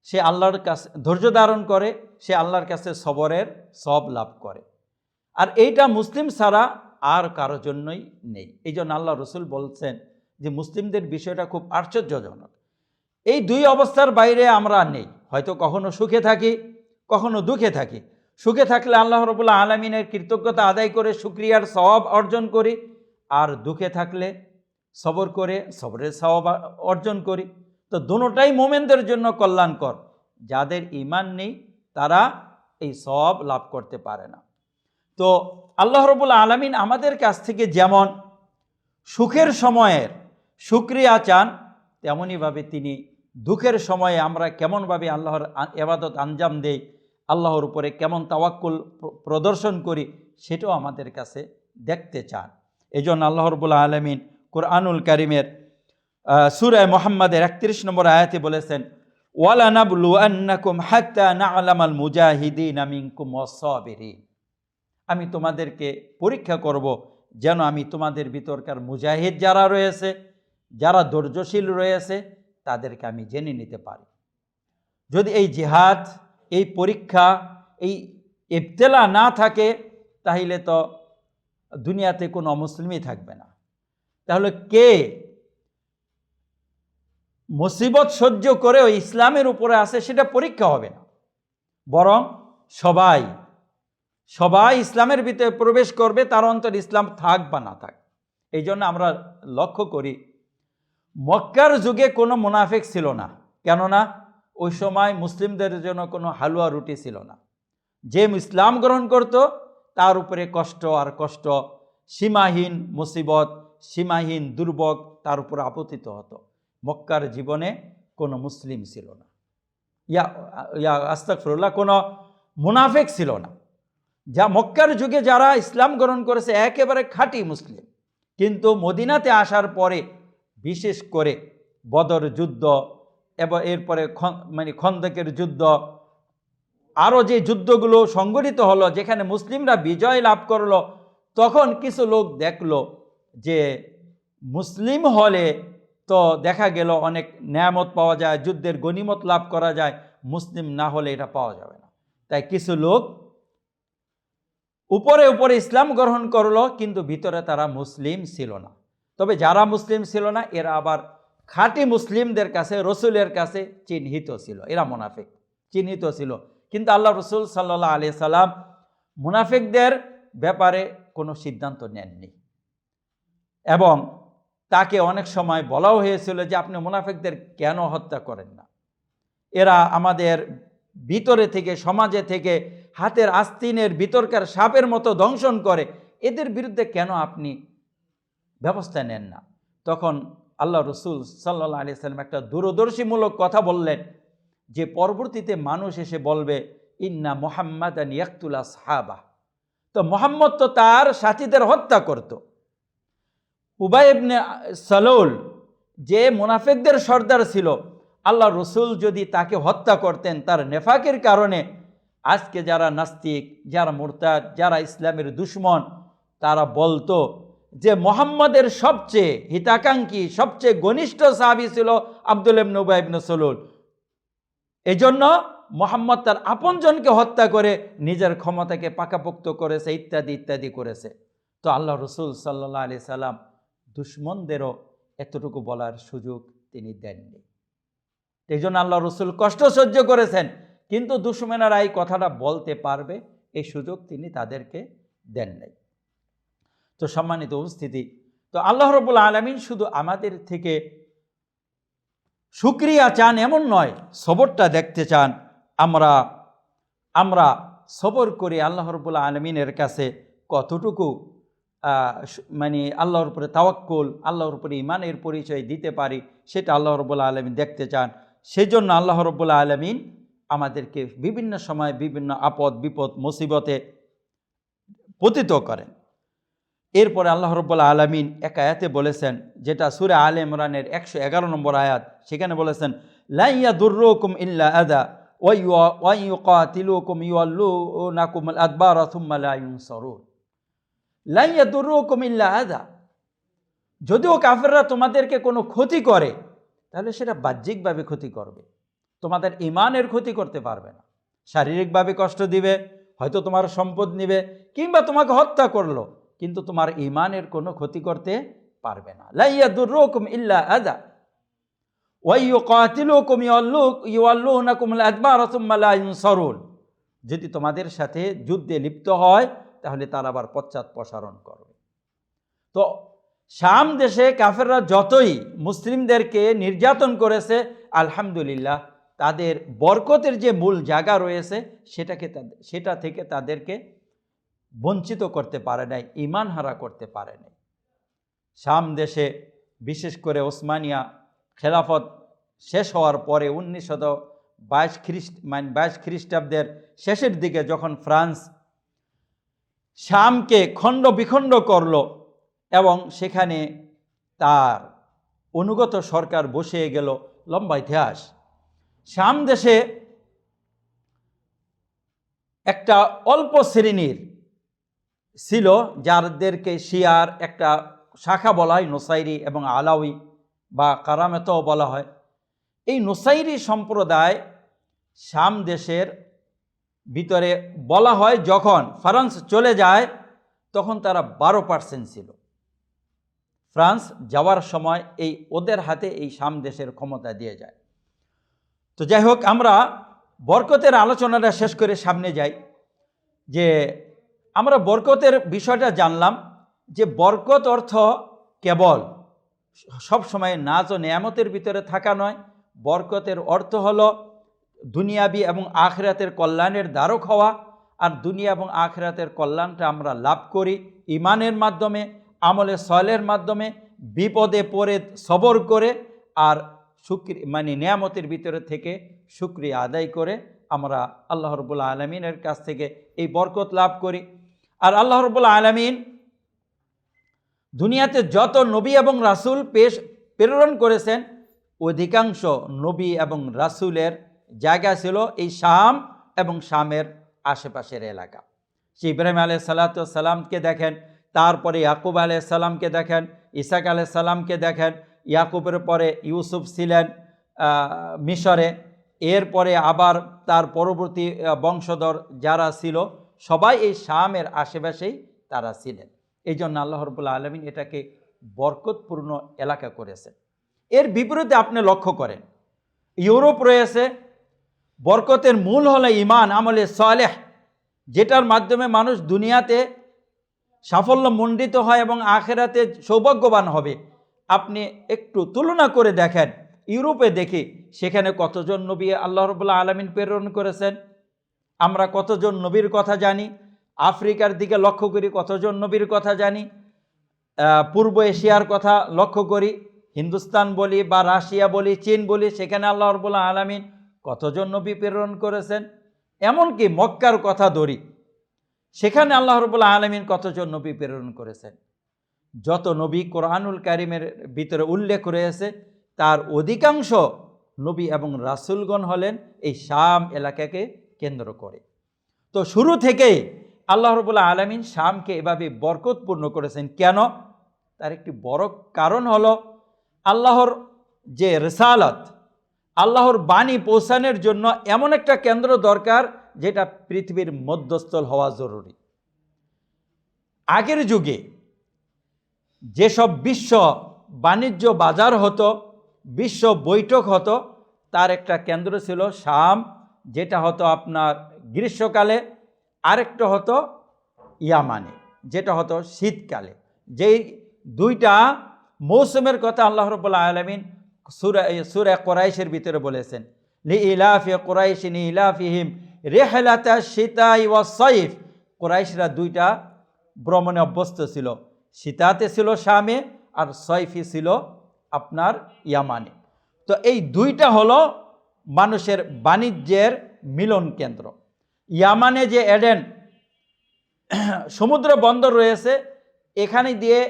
সে আল্লাহর কাছে ধৈর্য ধারণ করে, সে আল্লাহর কাছে সবরের সব লাভ করে। আর এইটা মুসলিম ছাড়া আর কারোর জন্যই নেই। এই জন্য আল্লাহ রসুল বলছেন যে মুসলিমদের বিষয়টা খুব আশ্চর্যজনক। এই দুই অবস্থার বাইরে আমরা নেই। হয়তো কখনো সুখে থাকি, কখনো দুঃখে থাকি। সুখে থাকলে আল্লাহ রাব্বুল আলামিনের কৃতজ্ঞতা আদায় করে শুকরিয়ার সওয়াব অর্জন করি, আর দুঃখে থাকলে সবর করে সবরের সওয়াব অর্জন করি। তো দুটোটাই মুমিনদের জন্য কল্যাণকর। যাদের ঈমান নেই তারা এই সওয়াব লাভ করতে পারে না। তো আল্লাহ রাব্বুল আলামিন আমাদের কাছ থেকে যেমন সুখের সময়ের শুকরিয়া চান, তেমনইভাবে তিনি দুঃখের সময়ে আমরা কেমনভাবে আল্লাহর ইবাদত আঞ্জাম দেই, আল্লাহর উপরে কেমন তাওয়াক্কুল প্রদর্শন করি, সেটাও আমাদের কাছে দেখতে চান। এই জন্য আল্লাহ রাব্বুল আলামিন কুরআনুল কারীমের সূরা মুহাম্মাদের 31 নম্বর আয়াতে বলেছেন, ওয়ালা নাবলুয়ান্নাকুম হাত্তা না'লামাল মুজাহিদিনা মিনকুম ওয়াস-সাবিরিন, আমি তোমাদেরকে পরীক্ষা করব যেন আমি তোমাদের ভিতরকার মুজাহিদ যারা রয়েছে, যারা ধৈর্যশীল রয়েছে, তাদেরকে আমি জেনে নিতে পারি। যদি এই জিহাদ, এই পরীক্ষা, এই ইবতিলা না থাকে, তাহলে তো দুনিয়াতে কোনো অমুসলিমই থাকবে না। তাহলে কে মুসিবত সহ্য করেও ইসলামের উপরে আসে সেটা পরীক্ষা হবে না, বরং সবাই ইসলামের ভিতরে প্রবেশ করবে, তার অন্তর ইসলাম থাক বা না থাক। এই জন্য আমরা লক্ষ্য করি মক্কার যুগে কোনো মুনাফিক ছিল না। কেননা ওই সময় মুসলিমদের জন্য কোনো হালুয়া রুটি ছিল না। যে ইসলাম গ্রহণ করত তার উপরে কষ্ট আর কষ্ট, সীমাহীন মুসিবত, সীমাহীন দুর্ভোগ তার উপর আপতিত হতো। মক্কার জীবনে কোনো মুসলিম ছিল না, আস্তাগফিরুল্লাহ, কোনো মুনাফিক ছিল না। যা মক্কার যুগে যারা ইসলাম গ্রহণ করেছে একেবারে খাঁটি মুসলিম। কিন্তু মদিনাতে আসার পরে বিশেষ করে বদর যুদ্ধ এবং এরপরে খন্দকের যুদ্ধ, আরও যে যুদ্ধগুলো সংগঠিত হলো, যেখানে মুসলিমরা বিজয় লাভ করলো, তখন কিছু লোক দেখলো যে মুসলিম হলে তো দেখা গেল অনেক নেয়ামত পাওয়া যায়, যুদ্ধের গনিমত লাভ করা যায়, মুসলিম না হলে এটা পাওয়া যাবে না। তাই কিছু লোক উপরে উপরে ইসলাম গ্রহণ করলো, কিন্তু ভিতরে তারা মুসলিম ছিল না। তবে যারা মুসলিম ছিল না এরা আবার খাঁটি মুসলিমদের কাছে, রসুলের কাছে চিহ্নিত ছিল, এরা মুনাফিক চিহ্নিত ছিল। কিন্তু আল্লাহ রসুল সাল্লাল্লাহু আলাইহি সাল্লাম মুনাফিকদের ব্যাপারে কোনো সিদ্ধান্ত নেননি, এবং তাকে অনেক সময় বলাও হয়েছিল যে আপনি মুনাফিকদের কেন হত্যা করেন না? এরা আমাদের ভিতরে থেকে, সমাজে থেকে হাতের আস্তিনের ভিতরকার সাপের মতো দংশন করে, এদের বিরুদ্ধে কেন আপনি ব্যবস্থা নেন না? তখন আল্লাহ রসুল সাল্লাল্লাহু আলাইহি সাল্লাম একটা দূরদর্শীমূলক কথা বললেন যে পরবর্তীতে মানুষ এসে বলবে ইন্না মুহাম্মাদান ইয়াকতুল আসহাবা, তো মুহাম্মদ তো তার সাথীদের হত্যা করত। উবাই ইবনে সালুল যে মুনাফিকদের সর্দার ছিল, আল্লাহ রসুল যদি তাকে হত্যা করতেন তার নেফাকের কারণে, আজকে যারা নাস্তিক, যারা মুরতাদ, যারা ইসলামের দুশমন, তারা বলতো যে মুহাম্মদের সবচেয়ে হিতাকাঙ্ক্ষী, সবচেয়ে ঘনিষ্ঠ সাহাবী ছিল আব্দুল্লাহ ইবনে উবাই ইবনে সালুল। এজন্য মুহাম্মদ তার আপনজনকে হত্যা করে নিজের ক্ষমতাকে পাকাপোক্ত করেছে, ইত্যাদি ইত্যাদি করেছে। তো আল্লাহ রসুল সাল্লাল্লাহু আলাইহি সাল্লাম দুশমনদেরও এতটুকু বলার সুযোগ তিনি দেননি। এই জন্য আল্লাহ রসুল কষ্ট সহ্য করেছেন, কিন্তু দুশমনেরা এই কথাটা বলতে পারবে এই সুযোগ তিনি তাদেরকে দেন নাই। তো সম্মানিত উপস্থিতি, তো আল্লাহ রাব্বুল আলামিন শুধু আমাদের থেকে শুকরিয়া চান এমন নয়, সবরটা দেখতে চান। আমরা সবর করে আল্লাহ রাব্বুল আলামিনের কাছে কতটুকু আল্লাহর উপরে তাওয়াক্কুল, আল্লাহর উপরে ঈমানের পরিচয় দিতে পারি, সেটা আল্লাহ রাব্বুল আলামিন দেখতে চান। সেই জন্য আল্লাহ রাব্বুল আলামিন আমাদেরকে বিভিন্ন সময় বিভিন্ন আপদ বিপদ মুসিবতে পতিত করেন। এরপরে আল্লাহ রাব্বুল আলামিন এক আয়াতে বলেছেন, যেটা সূরা আলে ইমরানের 111 নম্বর আয়াত, সেখানে বলেছেন, লা ইয়াদুররুকুম ইল্লা আযা ওয়া ইউকাতিলুকুম ইউওয়াল্লুনাকুমুল আদবারা সুম্মা লা ইউনসারুন। লা ইয়াদুররুকুম ইল্লা আযা, যদিও কাফেররা তোমাদেরকে কোনো ক্ষতি করে তাহলে সেটা বাহ্যিকভাবে ক্ষতি করবে, তোমাদের ঈমানের ক্ষতি করতে পারবে না। শারীরিকভাবে কষ্ট দিবে, হয়তো তোমার সম্পদ নিবে, কিংবা তোমাকে হত্যা করলো, কিন্তু তোমার ঈমানের কোনো ক্ষতি করতে পারবে না। লা ইয়াদুররুকুম ইল্লা আযা ওয়া ইউকাতিলুকুম ইউওয়াল্লুনাকুমুল আদবারা সুম্মা লা ইউনসারুন। যদি তোমাদের সাথে যুদ্ধে লিপ্ত হয় তাহলে তারা আবার পশ্চাৎপসারণ করবে। তো শাম দেশে কাফেররা যতই মুসলিমদেরকে নির্যাতন করেছে, আলহামদুলিল্লাহ তাদের বরকতের যে মূল জায়গা রয়েছে সেটা থেকে তাদেরকে বঞ্চিত করতে পারে নাই, ঈমান হারা করতে পারে নাই। শাম দেশে বিশেষ করে ওসমানিয়া খেলাফত শেষ হওয়ার পরে 1922 খ্রিস্টাব্দের শেষের দিকে যখন ফ্রান্স শামকে খণ্ড বিখণ্ড করল এবং সেখানে তার অনুগত সরকার বসে গেল, লম্বা ইতিহাস। শাম দেশে একটা অল্প শ্রেণীর ছিল যাদেরকে শিয়ার একটা শাখা বলা হয়, নুসাইরি এবং আলাউই বা কারামেতও বলা হয়। এই নুসাইরি সম্প্রদায় শাম দেশের ভিতরে বলা হয় যখন ফ্রান্স চলে যায় তখন তারা 12% ছিল। ফ্রান্স যাওয়ার সময় ওদের হাতে এই শাম দেশের ক্ষমতা দিয়ে যায়। তো যাই হোক, আমরা বরকতের আলোচনাটা শেষ করে সামনে যাই। যে আমরা বরকতের বিষয়টা জানলাম যে বরকত অর্থ কেবল সব সময় নাজ ও নেয়ামতের ভিতরে থাকা নয়। বরকতের অর্থ হলো দুনিয়াবি এবং আখিরাতের কল্যাণের দ্বারক হওয়া। আর দুনিয়া এবং আখিরাতের কল্যাণটা আমরা লাভ করি ঈমানের মাধ্যমে, আমলে সলের মাধ্যমে, বিপদে পড়ে সবর করে, আর নেয়ামতের ভিতরে থেকে শুকরিয়া আদায় করে আমরা আল্লাহ রাব্বুল আলামিনের কাছ থেকে এই বরকত লাভ করি। আর আল্লাহ রাব্বুল আলামিন দুনিয়াতে যত নবী এবং রাসূল প্রেরণ করেছেন, অধিকাংশ নবী এবং রাসূলের জায়গা ছিল এই শাম এবং শামের আশেপাশের এলাকা। ইব্রাহিম আলাইহিস সালামকে দেখেন, তারপরে ইয়াকুব আলাইহিস সালামকে দেখেন, ইসাক আলাইহিস সালামকে দেখেন, ইয়াকুবের পরে ইউসুফ ছিলেন মিশরে, এরপরে আবার তার পরবর্তী বংশধর যারা ছিল সবাই এই শামের আশেপাশেই তারা ছিলেন। এই জন্য আল্লাহ রাব্বুল আলামিন এটাকে বরকতপূর্ণ এলাকা করেছেন। এর বিপরীতে আপনি লক্ষ্য করেন ইউরোপ রয়েছে, বরকতের মূল হলো ঈমান, আমলে সালেহ, যেটার মাধ্যমে মানুষ দুনিয়াতে সাফল্য মণ্ডিত হয় এবং আখিরাতে সৌভাগ্যবান হবে। আপনি একটু তুলনা করে দেখেন, ইউরোপে দেখি সেখানে কতজন নবী আল্লাহ রাব্বুল আলামিন প্রেরণ করেছেন, আমরা কতজন নবীর কথা জানি। আফ্রিকার দিকে লক্ষ্য করি, কতজন নবীর কথা জানি। পূর্ব এশিয়ার কথা লক্ষ্য করি, হিন্দুস্তান বলি বা রাশিয়া বলি, চীন বলি, সেখানে আল্লাহ রাব্বুল আলামিন কতজন নবী প্রেরণ করেছেন। এমনকি মক্কার কথা ধরি, সেখানে আল্লাহ রাব্বুল আলামিন কতজন নবী প্রেরণ করেছেন। যত নবী কোরআনুল কারীমের ভিতরে উল্লেখ রয়েছে তার অধিকাংশ নবী এবং রাসূলগণ হলেন এই শাম এলাকাকে কেন্দ্র করে। তো শুরু থেকেই আল্লাহ রাব্বুল আলামিন শামকে এভাবে বরকতপূর্ণ করেছেন। কেন? তার একটি বড় কারণ হলো আল্লাহর যে রিসালাত, আল্লাহর বাণী পৌঁছানোর জন্য এমন একটা কেন্দ্র দরকার যেটা পৃথিবীর মধ্যস্থল হওয়া জরুরি। আগের যুগে যেসব বিশ্ব বাণিজ্য বাজার হতো, বিশ্ব বৈঠক হতো, তার একটা কেন্দ্র ছিল শাম, যেটা হতো আপনার গ্রীষ্মকালে, আরেকটা হতো ইয়ামানে, যেটা হতো শীতকালে। যেই দুইটা মৌসুমের কথা আল্লাহ রাব্বুল আলামিন সূরা কুরাইশের ভিতরে বলেছেন, লিইলাফি কুরাইশিন ইলাফিহিম রিহলাতাশ শিতাই ওয়াস সাইফ। কুরাইশরা দুইটা ভ্রমণে অভ্যস্ত ছিল, শীতাতে ছিল শামে আর সাইফে ছিল আপনার ইয়ামানে। তো এই দুইটা হলো মানুষের বাণিজ্যের মিলন কেন্দ্র। ইয়ামানে যে এডেন সমুদ্র বন্দর রয়েছে, এখানে দিয়ে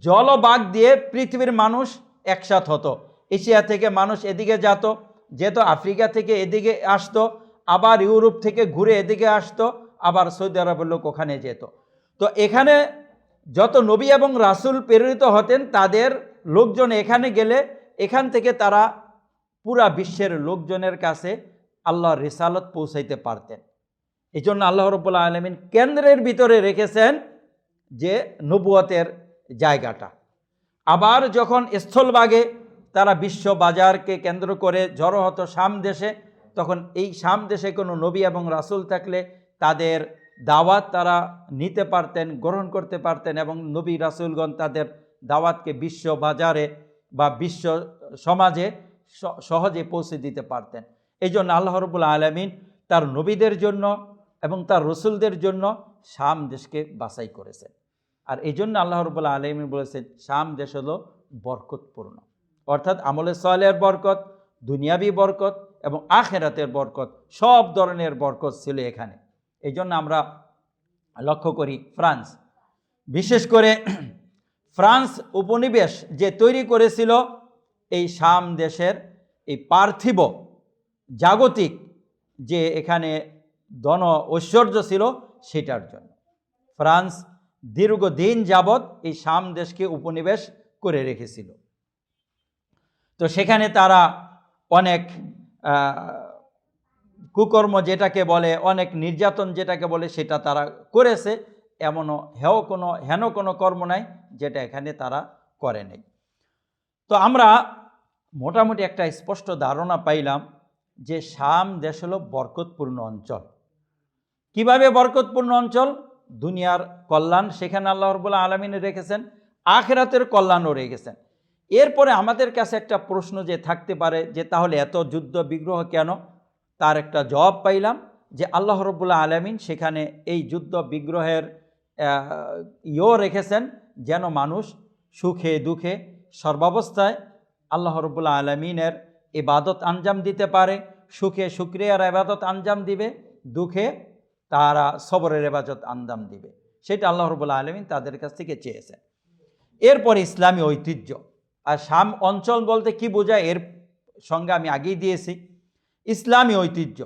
জলবাগ দিয়ে পৃথিবীর মানুষ একসাথ হতো। এশিয়া থেকে মানুষ এদিকে যেত, আফ্রিকা থেকে এদিকে আসতো, আবার ইউরোপ থেকে ঘুরে এদিকে আসতো, আবার সৌদি আরবের লোক ওখানে যেত। তো এখানে যত নবী এবং রাসূল প্রেরিত হতেন তাদের লোকজন এখানে গেলে এখান থেকে তারা পুরা বিশ্বের লোকজনের কাছে আল্লাহর রিসালত পৌঁছাইতে পারতেন। এই জন্য আল্লাহ রাব্বুল আলামিন কেন্দ্রের ভিতরে রেখেছেন যে নবুয়তের জায়গাটা। আবার যখন স্থলভাগে তারা বিশ্ব বাজারকে কেন্দ্র করে জড়ো হতো শাম দেশে, তখন এই শাম দেশে কোনো নবী এবং রাসূল থাকলে তাদের দাওয়াত তারা নিতে পারতেন, গ্রহণ করতে পারতেন, এবং নবী রাসূলগণ তাদের দাওয়াতকে বিশ্ব বাজারে বা বিশ্ব সমাজে সহজে পৌঁছে দিতে পারতেন। এই জন্য আল্লাহ রাব্বুল আলামিন তার নবীদের জন্য এবং তার রসুলদের জন্য শাম দেশকে বাছাই করেছেন। আর এই জন্য আল্লাহ রাব্বুল আলামিন বলেছেন শাম দেশ হলো বরকতপূর্ণ, অর্থাৎ আমলে সালেহের বরকত, দুনিয়াবি বরকত এবং আখিরাতের বরকত, সব ধরনের বরকত ছিল এখানে। এই জন্য আমরা লক্ষ্য করি ফ্রান্স, বিশেষ করে ফ্রান্স উপনিবেশ যে তৈরি করেছিল এই শাম দেশের এই পার্থিব জাগতিক যে এখানে ধন ঐশ্বর্য ছিল সেটার জন্য ফ্রান্স দীর্ঘদিন যাবৎ এই শাম দেশকে উপনিবেশ করে রেখেছিল। তো সেখানে তারা অনেক কুকর্ম যেটাকে বলে, অনেক নির্যাতন যেটাকে বলে, সেটা তারা করেছে। এমনও হেন কোনো কর্ম নাই যেটা এখানে তারা করে নাই। তো আমরা মোটামুটি একটা স্পষ্ট ধারণা পাইলাম যে শাম দেশ হলো বরকতপূর্ণ অঞ্চল। কিভাবে বরকতপূর্ণ অঞ্চল? দুনিয়ার কল্যাণ সেখানে আল্লাহ রাব্বুল আলামিন রেখেছেন, আখিরাতের কল্যাণও রেখেছেন। এরপরে আমাদের কাছে একটা প্রশ্ন যে থাকতে পারে যে তাহলে এত যুদ্ধ বিগ্রহ কেন? তার একটা জবাব পাইলাম যে আল্লাহ রাব্বুল আলামিন সেখানে এই যুদ্ধ বিগ্রহের রেখেছেন যেন মানুষ সুখে দুঃখে সর্বাবস্থায় আল্লাহ রাব্বুল আলামিনের ইবাদত আঞ্জাম দিতে পারে। সুখে শুকরিয়ার ইবাদত আঞ্জাম দিবে, দুঃখে তারা সবরের ইবাদত আঞ্জাম দিবে। সেটা আল্লাহ রাব্বুল আলামিন তাদের কাছ থেকে চেয়েছেন। এরপর ইসলামী ঐতিহ্য। আর শাম অঞ্চল বলতে কি বোঝায় এর সঙ্গে আমি আগেই দিয়েছি, ইসলামী ঐতিহ্য।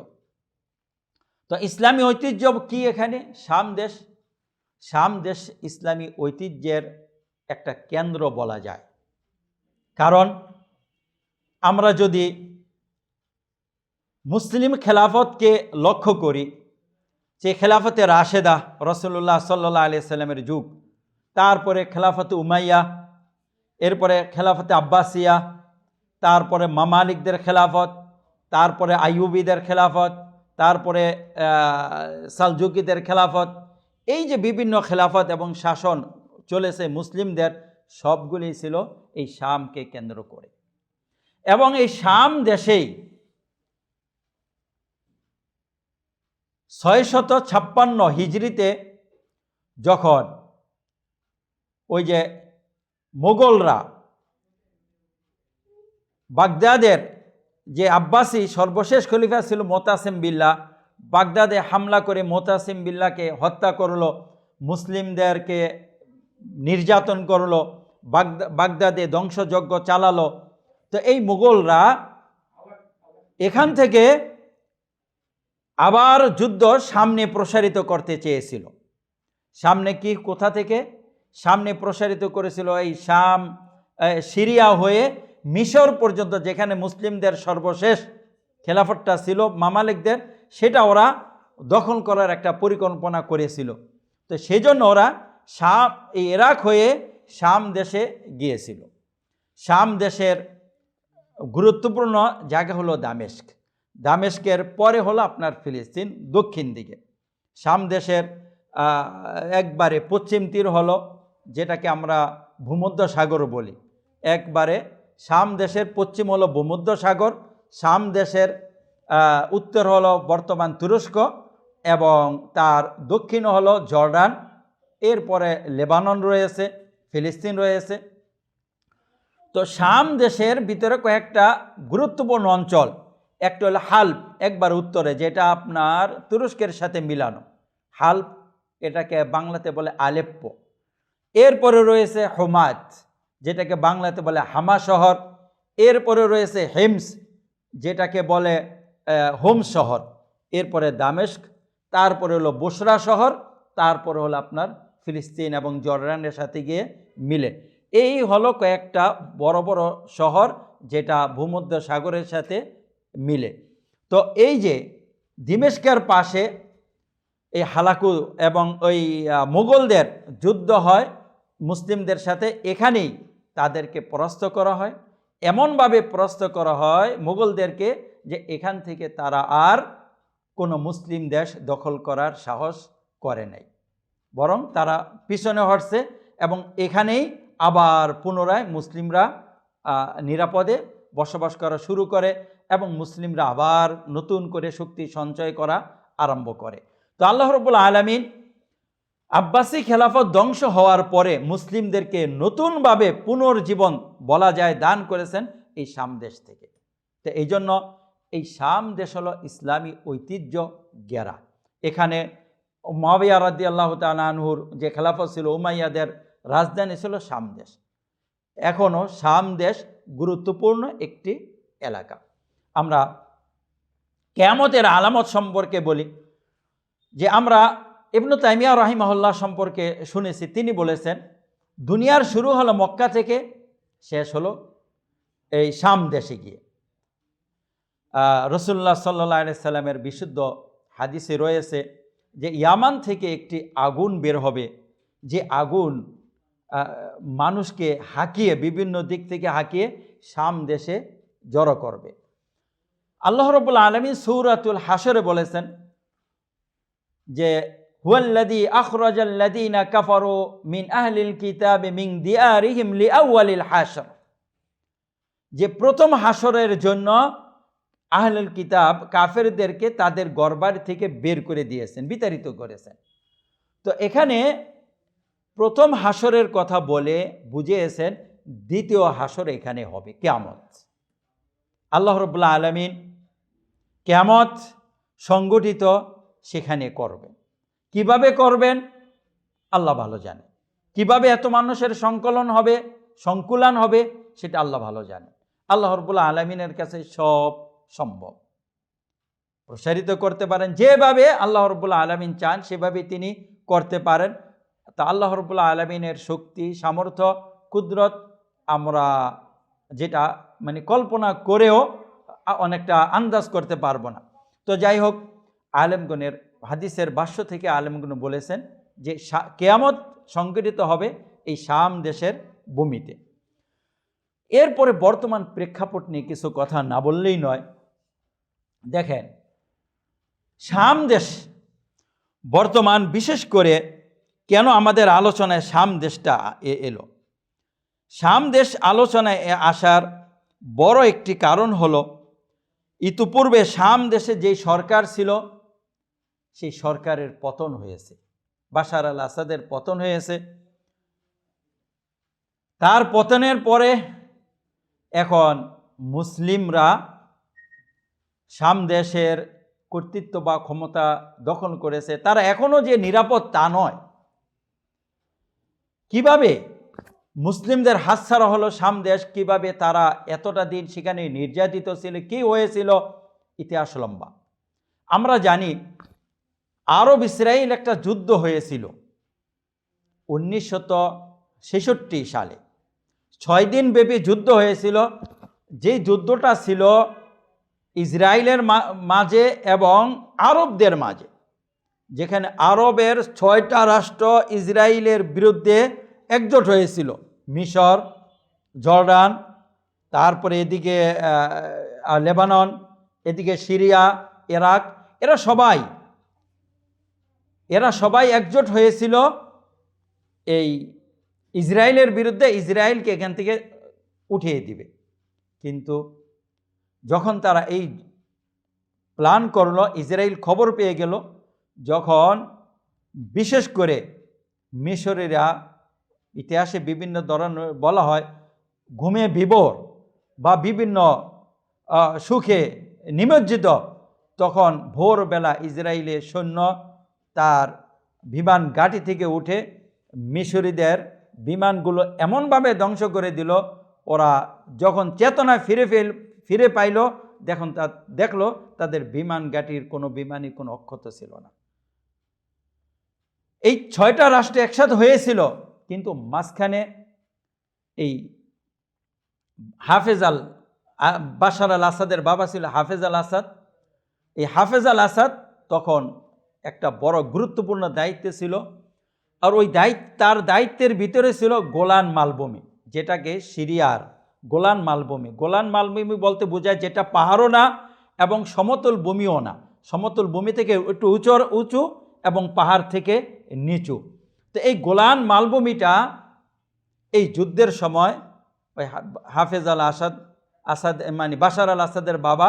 তো ইসলামী ঐতিহ্য কি এখানে? শাম দেশ ইসলামী ঐতিহ্যের একটা কেন্দ্র বলা যায়। কারণ আমরা যদি মুসলিম খেলাফতকে লক্ষ্য করি, যে খেলাফতে রাশেদা রাসূলুল্লাহ সাল্লাল্লাহু আলাইহি সাল্লামের যুগ, তারপরে খেলাফতে উমাইয়া, এরপরে খেলাফতে আব্বাসিয়া, তারপরে মামালিকদের খেলাফত, তারপরে আইয়ুবীদের খেলাফত, তারপরে সালজুকিদের খেলাফত, এই যে বিভিন্ন খেলাফত এবং শাসন চলেছে মুসলিমদের, সবগুলি ছিল এই শামকে কেন্দ্র করে। এবং এই শাম দেশেই 656 হিজরিতে যখন ওই যে মোগলরা বাগদাদের যে আব্বাসী সর্বশেষ খলিফা ছিল মুতাসিম বিল্লাহ, বাগদাদে হামলা করে মুতাসিম বিল্লাহকে হত্যা করলো, মুসলিমদেরকে নির্যাতন করলো, বাগদাদে ধ্বংসযজ্ঞ চালালো। তো এই মুঘলরা এখান থেকে আবার যুদ্ধ সামনে প্রসারিত করতে চেয়েছিল। সামনে কি কোথা থেকে সামনে প্রসারিত করেছিল? এই শাম, সিরিয়া হয়ে মিশর পর্যন্ত, যেখানে মুসলিমদের সর্বশেষ খেলাফতটা ছিল মামালিকদের, সেটা ওরা দখল করার একটা পরিকল্পনা করেছিল। তো সেই জন্য ওরা এই ইরাক হয়ে শাম দেশে গিয়েছিল। শাম দেশের গুরুত্বপূর্ণ জায়গা হলো দামেস্ক। দামেস্কের পরে হলো আপনার ফিলিস্তিন দক্ষিণ দিকে। শাম দেশের একবারে পশ্চিম তীর হলো যেটাকে আমরা ভূমধ্য সাগর বলি। একবারে শাম দেশের পশ্চিম হলো ভূমধ্য সাগর, শাম দেশের উত্তর হলো বর্তমান তুরস্ক এবং তার দক্ষিণ হলো জর্ডান, এরপরে লেবানন রয়েছে, ফিলিস্তিন রয়েছে। তো শাম দেশের ভিতরে কয়েকটা গুরুত্বপূর্ণ অঞ্চল, একটা হলো হাল্ব একবার উত্তরে, যেটা আপনার তুরস্কের সাথে মিলানো। হাল্ব, এটাকে বাংলাতে বলে আলেপ্পো। এরপরে রয়েছে হুমাত, যেটাকে বাংলাতে বলে হামা শহর। এরপরে রয়েছে হিমস, যেটাকে বলে হোম শহর। এরপরে দামেস্ক, তারপরে হলো বুসরা শহর, তারপরে হলো আপনার ফিলিস্তিন এবং জর্ডানের সাথে গিয়ে মিলে। এই হলো কয়েকটা বড় বড় শহর যেটা ভূমধ্য সাগরের সাথে মিলে। তো এই যে দিমেস্কের পাশে এই হালাকু এবং ওই মুঘলদের যুদ্ধ হয় মুসলিমদের সাথে, এখানেই তাদেরকে পরাস্ত করা হয়। এমনভাবে পরাস্ত করা হয় মুঘলদেরকে যে এখান থেকে তারা আর কোনো মুসলিম দেশ দখল করার সাহস করে নাই, বরং তারা পিছনে হটছে এবং এখানেই আবার পুনরায় মুসলিমরা নিরাপদে বসবাস করা শুরু করে এবং মুসলিমরা আবার নতুন করে শক্তি সঞ্চয় করা আরম্ভ করে। তো আল্লাহ রাব্বুল আলামিন আব্বাসী খেলাফত ধ্বংস হওয়ার পরে মুসলিমদেরকে নতুনভাবে পুনর্জীবন বলা যায় দান করেছেন এই শাম দেশ থেকে। তো এই জন্য এই শাম দেশ হলো ইসলামী ঐতিহ্য গেরা। এখানে মুআবিয়া রাদিয়াল্লাহু তাআলা আনহুর যে খেলাফত ছিল, উমাইয়াদের রাজধানী ছিল শাম দেশ। এখনও শাম দেশ গুরুত্বপূর্ণ একটি এলাকা। আমরা কিয়ামতের আলামত সম্পর্কে বলি যে আমরা ইবনে তাইমিয়া রাহিমাহুল্লাহ সম্পর্কে শুনেছি, তিনি বলেছেন দুনিয়ার শুরু হলো মক্কা থেকে, শেষ হলো এই শাম দেশে গিয়ে। রাসূলুল্লাহ সাল্লাল্লাহু আলাইহি সাল্লামের বিশুদ্ধ হাদিসে রয়েছে যে ইয়ামান থেকে একটি আগুন বের হবে, যে আগুন মানুষকে হাঁকিয়ে বিভিন্ন দিক থেকে হাঁকিয়ে শাম দেশে জড়ো করবে। আল্লাহ রাব্বুল আলামিন সূরাতুল হাশরে বলেছেন যে হুয়াল্লাযী আখরাজাল্লাযীনা কাফারু মিন আহলিল কিতাবি মিন দিয়ারিহিম লিআউয়ালিল হাশর, যে প্রথম হাশরের জন্য আহলুল কিতাব কাফেরদেরকে তাদের ঘরবাড়ি থেকে বের করে দিয়েছেন, বিতাড়িত করেছেন। তো এখানে প্রথম হাশরের কথা বলে বুঝিয়েছেন দ্বিতীয় হাশর এখানে হবে, কিয়ামত। আল্লাহ রাব্বুল আলামিন কিয়ামত সংগঠিত সেখানে করবেন। কিভাবে করবেন আল্লাহ ভালো জানে। কিভাবে এত মানুষের সংকুলান হবে সেটা আল্লাহ ভালো জানে। আল্লাহ রাব্বুল আলামিনের কাছে সব সম্ভব। প্রসারিত করতে পারেন যেভাবে আল্লাহ রাব্বুল আলামিন চান, সেভাবে তিনি করতে পারেন। তা আল্লাহ রাব্বুল আলামিনের শক্তি, সামর্থ্য, কুদরত আমরা যেটা কল্পনা করেও অনেকটা আন্দাজ করতে পারবো না। তো যাই হোক, আলেমগণের হাদিসের ভাষ্য থেকে আলেমগণ বলেছেন যে কিয়ামত সংঘটিত হবে এই শাম দেশের ভূমিতে। এরপরে বর্তমান প্রেক্ষাপট নিয়ে কিছু কথা না বললেই নয়। দেখেন, শাম দেশ বর্তমান বিশেষ করে কেন আমাদের আলোচনায় শাম দেশটা এলো। শাম দেশ আলোচনায় আসার বড় একটি কারণ হলো ইতিপূর্বে শাম দেশে যেই সরকার ছিল সেই সরকারের পতন হয়েছে, বাশার আল আসাদের পতন হয়েছে। তার পতনের পরে এখন মুসলিমরা শাম দেশের কর্তৃত্ব বা ক্ষমতা দখল করেছে। তারা এখনো যে নিরাপদ তা নয়। কিভাবে মুসলিমদের হাতছাড়া হলো শাম দেশ, কিভাবে তারা এতটা দিন সেখানে নির্যাতিত ছিল, কি হয়েছিল, ইতিহাস লম্বা। আমরা জানি আরব ইসরায়েল একটা যুদ্ধ হয়েছিল 1966 সালে। 6 দিন ব্যাপী যুদ্ধ হয়েছিল। যে যুদ্ধটা ছিল ইসরায়েলের মাঝে এবং আরবদের মাঝে, যেখানে আরবের 6টা রাষ্ট্র ইসরায়েলের বিরুদ্ধে একজোট হয়েছিল। মিশর, জর্ডান, তারপরে এদিকে লেবানন, এদিকে সিরিয়া, ইরাক, এরা সবাই একজোট হয়েছিল এই ইসরায়েলের বিরুদ্ধে, ইসরায়েলকে এখান থেকে উঠিয়ে দিবে। কিন্তু যখন তারা এই প্ল্যান করলো, ইসরায়েল খবর পেয়ে গেল, যখন বিশেষ করে মিশরীরা, ইতিহাসে বিভিন্ন ধরনের বলা হয় ঘুমে বিভোর বা বিভিন্ন সুখে নিমজ্জিত, তখন ভোরবেলা ইসরায়েলের সৈন্য তার বিমান ঘাঁটি থেকে উঠে মিশরীদের বিমানগুলো এমনভাবে ধ্বংস করে দিল, ওরা যখন চেতনা ফিরে পাইল, দেখলো তাদের বিমান ঘাঁটির কোনো বিমানই কোনো অক্ষত ছিল না। এই 6টা রাষ্ট্র একসাথে হয়েছিল, কিন্তু মাঝখানে এই বাশার আল আসাদের বাবা ছিল হাফেজ আল আসাদ। এই হাফেজ আল আসাদ তখন একটা বড় গুরুত্বপূর্ণ দায়িত্বে ছিল, আর ওই তার দায়িত্বের ভিতরে ছিল গোলান মালভূমি, যেটাকে সিরিয়ার গোলান মালভূমি বলতে বোঝায় যেটা পাহাড়ও না এবং সমতল ভূমিও না, সমতল ভূমি থেকে একটু উঁচু এবং পাহাড় থেকে নিচু। তো এই গোলান মালভূমিটা এই যুদ্ধের সময় ওই হাফেজ আল আসাদ মানে বাশার আল আসাদের বাবা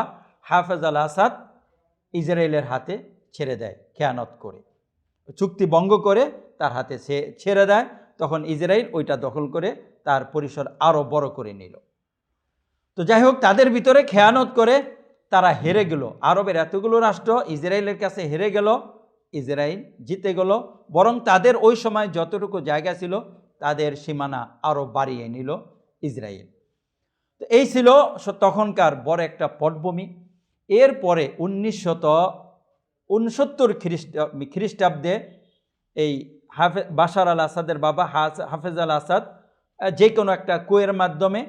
হাফেজ আল আসাদ ইসরায়েলের হাতে ছেড়ে দেয়, খেয়ানত করে, চুক্তি ভঙ্গ করে তার হাতে ছেড়ে দেয়। তখন ইসরায়েল ওইটা দখল করে তার পরিসর আরও বড় করে নিল। তো যাই হোক, তাদের ভিতরে খেয়ানত করে তারা হেরে গেল। আরবের এতগুলো রাষ্ট্র ইসরায়েলের কাছে হেরে গেল, ইসরায়েল জিতে গেল। বরং তাদের ওই সময় যতটুকু জায়গা ছিল তাদের সীমানা আরও বাড়িয়ে নিল ইসরায়েল। তো এই ছিল তখনকার বড় একটা পটভূমি। এরপরে 1969 খ্রিস্টাব্দে এই বাশার আল আসাদের বাবা হাফেজ আল আসাদ যে কোনো একটা কুয়ের মাধ্যমে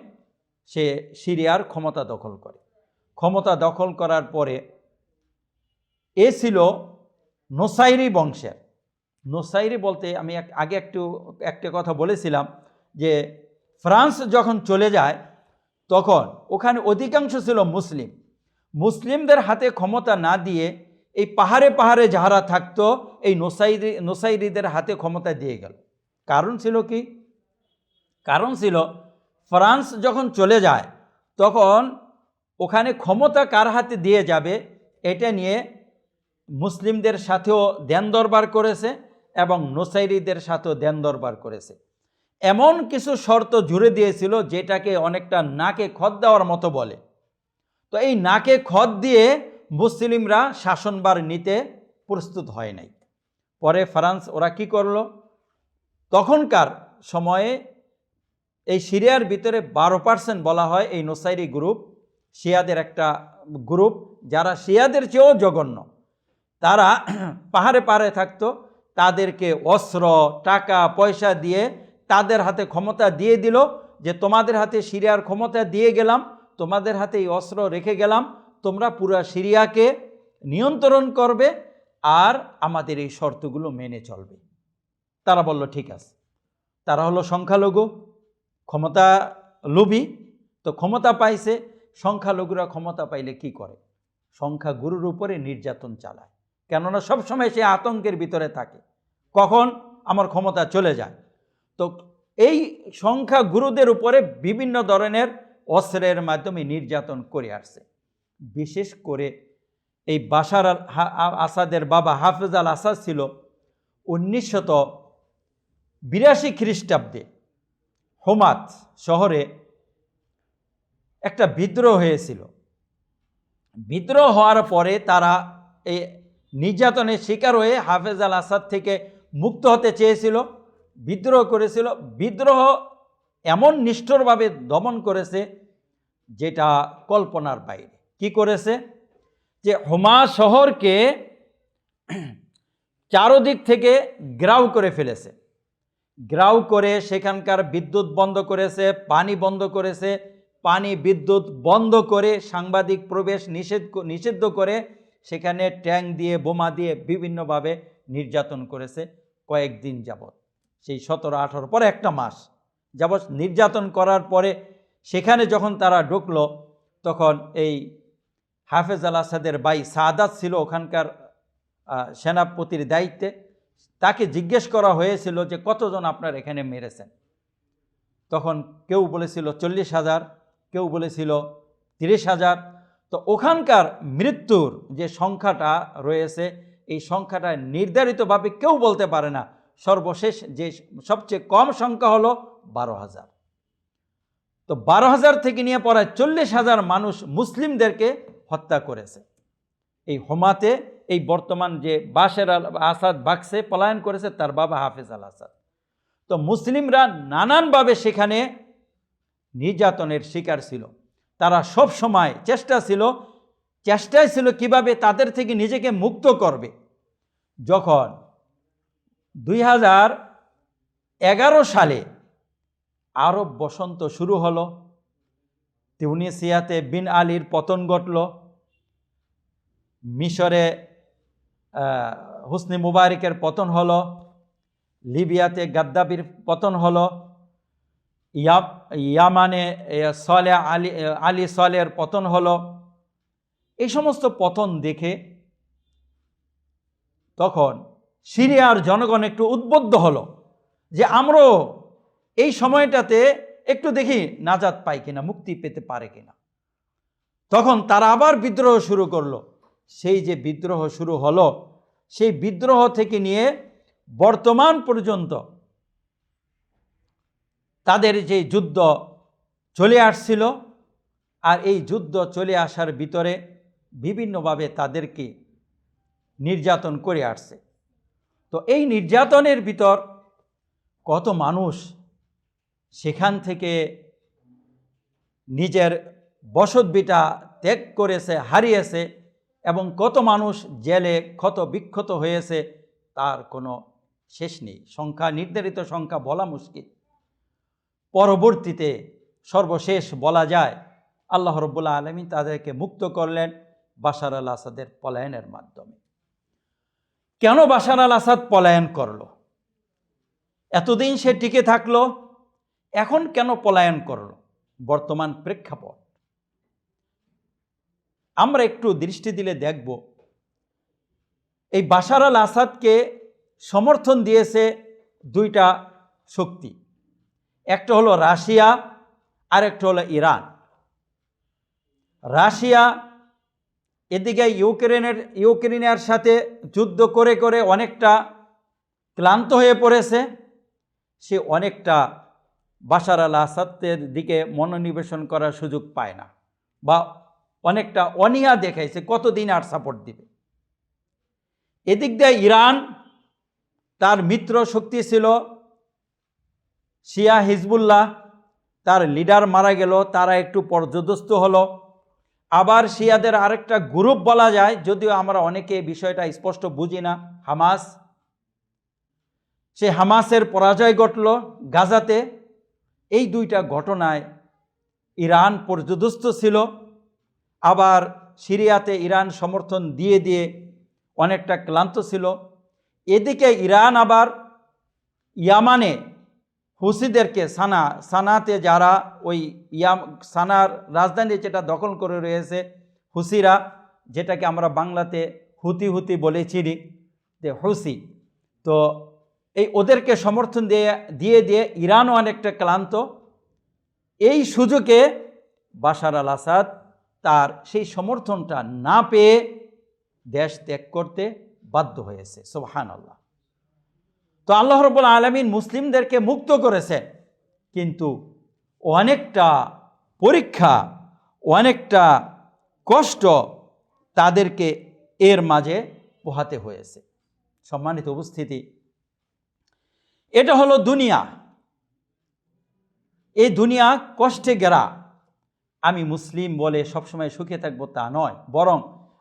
সে সিরিয়ার ক্ষমতা দখল করে। ক্ষমতা দখল করার পরে এ ছিল নোসাইরি বংশের। নোসাইরি বলতে আমি আগে একটা কথা বলেছিলাম যে ফ্রান্স যখন চলে যায় তখন ওখানে অধিকাংশ ছিল মুসলিমদের হাতে ক্ষমতা না দিয়ে এই পাহাড়ে যাহারা থাকতো এই নোসাইরিদের হাতে ক্ষমতা দিয়ে গেল। কারণ ছিল কি? কারণ ছিল ফ্রান্স যখন চলে যায় তখন ওখানে ক্ষমতা কার হাতে দিয়ে যাবে এটা নিয়ে মুসলিমদের সাথেও দেন দরবার করেছে এবং নোসাইরিদের সাথেও দেন দরবার করেছে। এমন কিছু শর্ত জুড়ে দিয়েছিল যেটাকে অনেকটা নাকে খত দেওয়ার মতো বলে। তো এই নাকে খত দিয়ে মুসলিমরা শাসনভার নিতে প্রস্তুত হয় নাই। পরে ফ্রান্স ওরা কি করলো, তখনকার সময়ে এই সিরিয়ার ভিতরে 12% বলা হয় এই নোসাইরি গ্রুপ, শিয়াদের একটা গ্রুপ, যারা শিয়াদের চেয়েও জঘন্য। তারা পাহাড়ে থাকতো, তাদেরকে অস্ত্র টাকা পয়সা দিয়ে তাদের হাতে ক্ষমতা দিয়ে দিল যে তোমাদের হাতে সিরিয়ার ক্ষমতা দিয়ে গেলাম, তোমাদের হাতে এই অস্ত্র রেখে গেলাম, তোমরা পুরো সিরিয়াকে নিয়ন্ত্রণ করবে আর আমাদের এই শর্তগুলো মেনে চলবে। তারা বলল ঠিক আছে। তারা হলো সংখ্যালঘু, ক্ষমতা লোভী, তো ক্ষমতা পাইছে। সংখ্যালঘুরা ক্ষমতা পাইলে কি করে? সংখ্যাগুরুর উপরে নির্যাতন চালায়, কেননা সবসময় সে আতঙ্কের ভিতরে থাকে কখন আমার ক্ষমতা চলে যায়। তো এই সংখ্যাগুরুদের উপরে বিভিন্ন ধরনের অস্ত্রের মাধ্যমে নির্যাতন করে আসছে। বিশেষ করে এই বাশার আল আসাদের বাবা হাফেজ আল আসাদ ছিল 1982 খ্রিস্টাব্দে হোমাত শহরে একটা বিদ্রোহ হয়েছিল। বিদ্রোহ হওয়ার পরে তারা এই নির্যাতনের শিকার হয়ে হাফেজ আল আসাদ থেকে মুক্ত হতে চেয়েছিল, বিদ্রোহ করেছিল। বিদ্রোহ এমন নিষ্ঠুরভাবে দমন করেছে যেটা কল্পনার বাইরে। কি করেছে? যে হোমা শহরকে চারদিক থেকে ঘেরাও করে ফেলেছে, ঘেরাও করে সেখানকার বিদ্যুৎ বন্ধ করেছে, পানি বন্ধ করেছে, পানি বিদ্যুৎ বন্ধ করে সাংবাদিক প্রবেশ নিষিদ্ধ করে সেখানে ট্যাঙ্ক দিয়ে বোমা দিয়ে বিভিন্নভাবে নির্যাতন করেছে কয়েকদিন যাবৎ। সেই 17-18 পরে একটা মাস যাবৎ নির্যাতন করার পরে সেখানে যখন তারা ঢুকলো তখন এই হাফেজ আল আসাদের ভাই সাদাত ছিল ওখানকার সেনাপতির দায়িত্বে। তাকে জিজ্ঞেস করা হয়েছিল যে কতজন আপনার এখানে মেরেছেন? তখন কেউ বলেছিল 40,000, কেউ বলেছিল 30,000। তো ওখানকার মৃত্যুর যে সংখ্যাটা রয়েছে এই সংখ্যাটা নির্ধারিতভাবে কেউ বলতে পারে না। সর্বশেষ যে সবচেয়ে কম সংখ্যা হলো 12,000। তো 12,000 থেকে নিয়ে পড়ায় 40,000 মানুষ মুসলিমদেরকে হত্যা করেছে এই হোমাতে। এই বর্তমান যে বাশার আল আসাদ বাক্সে পলায়ন করেছে তার বাবা হাফেজ আল আসাদ। তো মুসলিমরা নানানভাবে সেখানে নির্যাতনের শিকার ছিল। তারা সব সময় চেষ্টায় ছিল কিভাবে তাদের থেকে নিজেকে মুক্ত করবে। যখন 2011 সালে আরব বসন্ত শুরু হলো, তিউনিসিয়াতে বিন আলীর পতন ঘটল, মিশরে হুসনি মুবারকের পতন হলো, লিবিয়াতে গাদ্দাফির পতন হলো, ইয়ামানে আলী সালের পতন হলো। এই সমস্ত পতন দেখে তখন সিরিয়ার জনগণ একটু উদ্বুদ্ধ হলো যে আমরাও এই সময়টাতে একটু দেখি নাজাত পাই কিনা, মুক্তি পেতে পারে কিনা। তখন তারা আবার বিদ্রোহ শুরু করলো। সেই যে বিদ্রোহ শুরু হলো, সেই বিদ্রোহ থেকে নিয়ে বর্তমান পর্যন্ত তাদের যে যুদ্ধ চলে আসছিল, আর এই যুদ্ধ চলে আসার ভিতরে বিভিন্নভাবে তাদেরকে নির্যাতন করে আসছে। তো এই নির্যাতনের ভিতর কত মানুষ সেখান থেকে নিজের বসতভিটা ত্যাগ করেছে, হারিয়েছে, এবং কত মানুষ জেলে ক্ষত বিক্ষত হয়েছে, তার কোনো শেষ নেই। নির্ধারিত সংখ্যা বলা মুশকিল। পরবর্তীতে সর্বশেষ বলা যায় আল্লাহ রাব্বুল আলামিন তাদেরকে মুক্ত করলেন বাশার আল আসাদের পলায়নের মাধ্যমে। কেন বাশার আল আসাদ পলায়ন করলো? এতদিন সে টিকে থাকলো, এখন কেন পলায়ন করলো? বর্তমান প্রেক্ষাপট আমরা একটু দৃষ্টি দিলে দেখব, এই বাশার আল আসাদকে সমর্থন দিয়েছে দুইটা শক্তি। একটা হলো রাশিয়া, আর একটা হলো ইরান। রাশিয়া এদিকে ইউক্রেনের সাথে যুদ্ধ করে করে অনেকটা ক্লান্ত হয়ে পড়েছে। সে অনেকটা বাশার আল আসাদের দিকে মনোনিবেশন করার সুযোগ পায় না, বা অনেকটা অনীহা দেখাইছে, কতদিন আর সাপোর্ট দিবে। এদিক দিয়ে ইরান, তার মিত্র শক্তি ছিল শিয়া হিজবুল্লাহ, তার লিডার মারা গেল, তারা একটু পর্যদস্ত হলো। আবার শিয়াদের আরেকটা গ্রুপ বলা যায়, যদিও আমরা অনেকে বিষয়টা স্পষ্ট বুঝি না, হামাস। সে হামাসের পরাজয় ঘটল গাজাতে। এই দুইটা ঘটনায় ইরান পর্যদস্ত ছিল। আবার সিরিয়াতে ইরান সমর্থন দিয়ে দিয়ে অনেকটা ক্লান্ত ছিল। এদিকে ইরান আবার ইয়ামানে হুসিদেরকে সানাতে যারা ওই সানার রাজধানী যেটা দখল করে রয়েছে হুসিরা, যেটাকে আমরা বাংলাতে হুতি বলেছি যে হুসি, তো এই ওদেরকে সমর্থন দিয়ে দিয়ে ইরানও অনেকটা ক্লান্ত। এই সুযোগে বাশার আল আসাদ তার সেই সমর্থনটা না পেয়ে দেশ ত্যাগ করতে বাধ্য হয়েছে। সুবহানাল্লাহ। তো আল্লাহ রাব্বুল আলামিন মুসলিমদেরকে মুক্ত করেছেন, কিন্তু অনেকটা পরীক্ষা, অনেকটা কষ্ট তাদেরকে এর মাঝে পোহাতে হয়েছে। সম্মানিত উপস্থিতি, এটা হলো দুনিয়া। এই দুনিয়া কষ্টে ঘেরা। আমি মুসলিম বলে সবসময় সুখে থাকবো তা নয়, বরং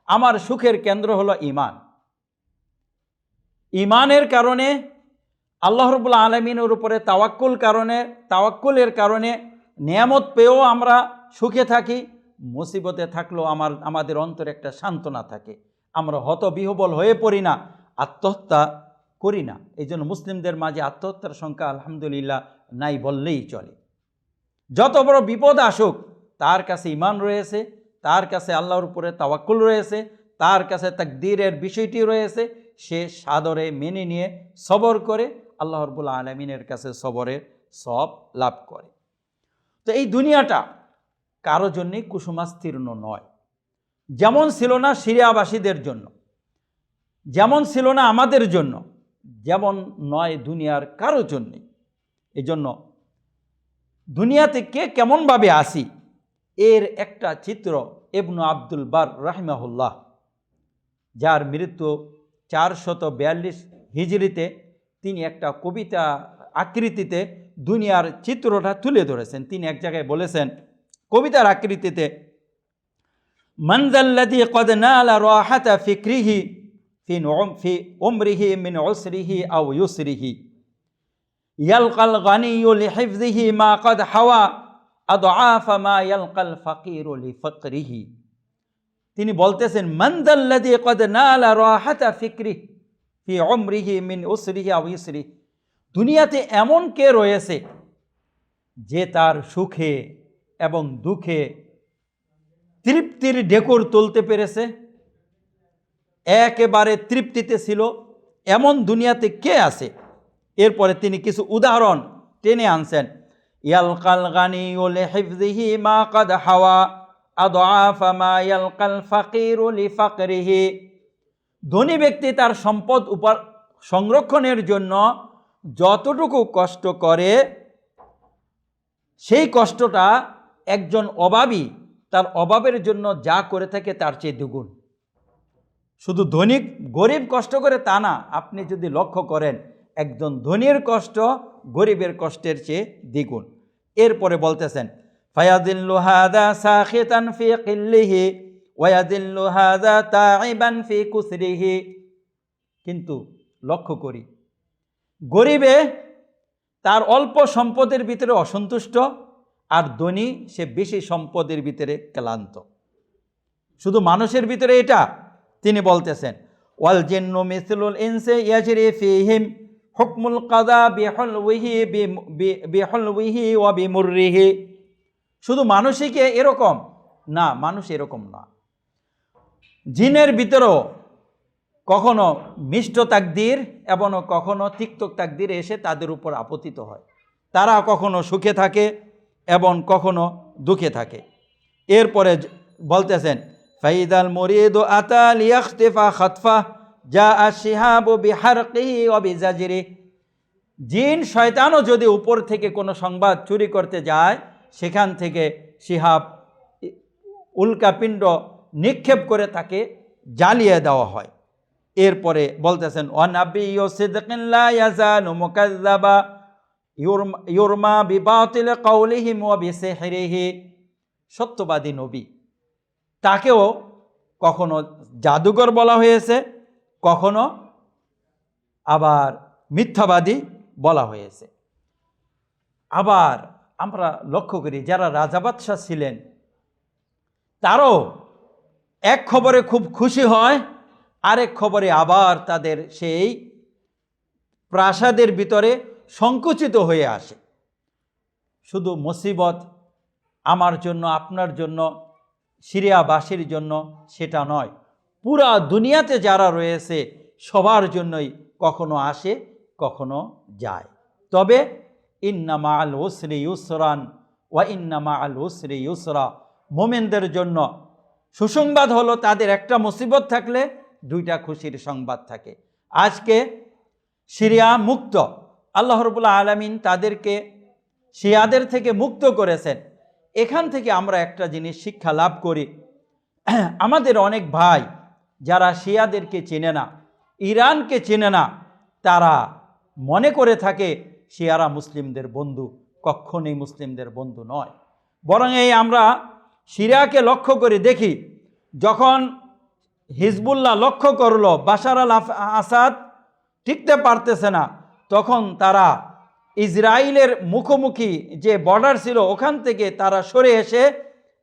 আমার সুখের কেন্দ্র হলো ঈমান। ঈমানের কারণে, আল্লাহ রাব্বুল আলামিনের উপরে তাওয়াক্কুলের কারণে নিয়ামত পেয়েও আমরা সুখে থাকি, মুসিবতে থাকলেও আমাদের অন্তরে একটা সান্ত্বনা থাকে। আমরা হতবিহ্বল হয়ে পড়ি না, আত্মহত্যা করি না। এই জন্য মুসলিমদের মাঝে আত্মহত্যার সংখ্যা আলহামদুলিল্লাহ নাই বললেই চলে। যত বড় বিপদ আসুক, তার কাছে ঈমান রয়েছে, তার কাছে আল্লাহর উপরে তাওয়াক্কুল রয়েছে, তার কাছে তাকদীরের বিষয়টি রয়েছে। সে সাদরে মেনে নিয়ে সবর করে আল্লাহ রাব্বুল আলামিনের কাছে সবরের সব লাভ করে। তো এই দুনিয়াটা কারো জন্যই কুসুমাস্তীর্ণ নয়। যেমন ছিল না সিরিয়াবাসীদের জন্য, যেমন ছিল না আমাদের জন্য, যেমন নয় দুনিয়ার কারো জন্যই। এই জন্য দুনিয়াতে কে কেমনভাবে আসি, এর একটা চিত্র ইবনু আব্দুল বার রাহিমাহুল্লাহ, যার মৃত্যু 442 হিজরিতে, তিনি একটা কবিতা আকৃতিতে দুনিয়ার চিত্রটা তুলে ধরেছেন। তিনি এক জায়গায় বলেছেন কবিতার আকৃতিতে, মান যাল্লাযী ক্বাদ নালা রাহাতা ফিকরিহি ফি উমরিহি মিন উসরিহি আও ইউসরিহি ইয়ালকাল গানিয়্যু লিহিফযিহি মা ক্বাদ হাওয়া আদআফা মা ইয়ালকাল ফাকিরু লিফাকরিহি। তিনি বলতেছেন, মান যাল্লাযী ক্বাদ নালা রাহাতা ফিকরিহি ফি উমরিহি মিন উসরিহি আও ইউসরিহি, দুনিয়াতে এমন কে রয়েছে যে তার সুখে এবং দুঃখে তৃপ্তির ঢেকুর তুলতে পেরেছে, একেবারে তৃপ্তিতে ছিল, এমন দুনিয়াতে কে আছে? এরপরে তিনি কিছু উদাহরণ টেনে আনছেন। ইয়ালকাল গানিয়্যু লিহিফযিহি মা ক্বাদ হাওয়া আদআফা মা ইয়ালকাল ফাকিরু লিফাকরিহি। ধনী ব্যক্তি তার সম্পদ সংরক্ষণের জন্য যতটুকু কষ্ট করে, সেই কষ্টটা একজন অভাবী তার অভাবের জন্য যা করে থাকে তার চেয়ে দ্বিগুণ। শুধু ধনী গরিব কষ্ট করে তা না, আপনি যদি লক্ষ্য করেন একজন ধনীর কষ্ট গরিবের কষ্টের চেয়ে দ্বিগুণ। এরপরে বলতেছেন, ফায়াদিল্লু হাযা সাখিতান ফি কিল্লিহি ওয়া ইয়াদিল্লু হাযা তাইবান ফি কুসরিহি। কিন্তু লক্ষ্য করি, গরিবে তার অল্প সম্পদের ভিতরে অসন্তুষ্ট, আর ধনী সে বেশি সম্পদের ভিতরে ক্লান্ত। শুধু মানুষের ভিতরে এটা? তিনি বলতেছেন, ওয়াল জিন্নু মিসলুল ইনসি ইয়াজরি ফীহিম হুকমুল কাযা বিহুলবিহি ওয়া বিমুররিহি। শুধু মানুষই কি এরকম? না, মানুষ এরকম না। জিনের ভিতরেও কখনো মিষ্ট তাকদীর এবং কখনো তিক্ত তাকদীর এসে তাদের উপর আপতিত হয়। তারা কখনো সুখে থাকে এবং কখনো দুঃখে থাকে। এরপরে বলতেছেন, ফাইদাল মুরিদু আতা লিয়াখতিফা খাতফা জা আশিহাবু বিহারকিহি ওয়া বিজাজরি। জিন শয়তানও যদি উপর থেকে কোনো সংবাদ চুরি করতে যায়, সেখান থেকে শিহাব উল্কাপিণ্ড নিক্ষেপ করে তাকে জ্বালিয়ে দেওয়া হয়। এরপরে বলতেছেন, ওয়ানাবিয়্যু সিদকিন লা ইয়াজালু মুকাযযাবা ইউরমা বিবাতিল কাওলিহিম ওয়া বিসিহরিহি। সত্যবাদী নবী, তাকেও কখনো জাদুকর বলা হয়েছে, কখনো আবার মিথ্যাবাদী বলা হয়েছে। আবার আমরা লক্ষ্য করি যারা রাজা বাদশাহ ছিলেন, তারও এক খবরে খুব খুশি হয়, আরেক খবরে আবার তাদের সেই প্রাসাদের ভিতরে সংকুচিত হয়ে আসে। শুধু মুসিবত আমার জন্য, আপনার জন্য, সিরিয়াবাসীর জন্য সেটা নয়, পুরা দুনিয়াতে যারা রয়েছে সবার জন্যই কখনো আসে কখনো যায়। তবে ইন্না মাআল উসরি ইউসরান ওয়া ইন্না মাআল উসরি ইউসরা। মোমেনদের জন্য সুসংবাদ হলো তাদের একটা মুসিবত থাকলে দুইটা খুশির সংবাদ থাকে। আজকে সিরিয়া মুক্ত, আল্লাহ রাব্বুল আলামিন তাদেরকে শিয়াদের থেকে মুক্ত করেছেন। এখান থেকে আমরা একটা জিনিস শিক্ষা লাভ করি, আমাদের অনেক ভাই যারা শিয়াদেরকে চেনে না, ইরানকে চেনে না, তারা মনে করে থাকে শিয়ারা মুসলিমদের বন্ধু। কখনোই মুসলিমদের বন্ধু নয়। বরং এই আমরা সিরিয়াকে লক্ষ্য করে দেখি, যখন হিজবুল্লাহ লক্ষ্য করলো বাশার আল আসাদ টিকতে পারতেছে না, তখন তারা ইসরায়েলের মুখোমুখি যে বর্ডার ছিল ওখান থেকে তারা সরে এসে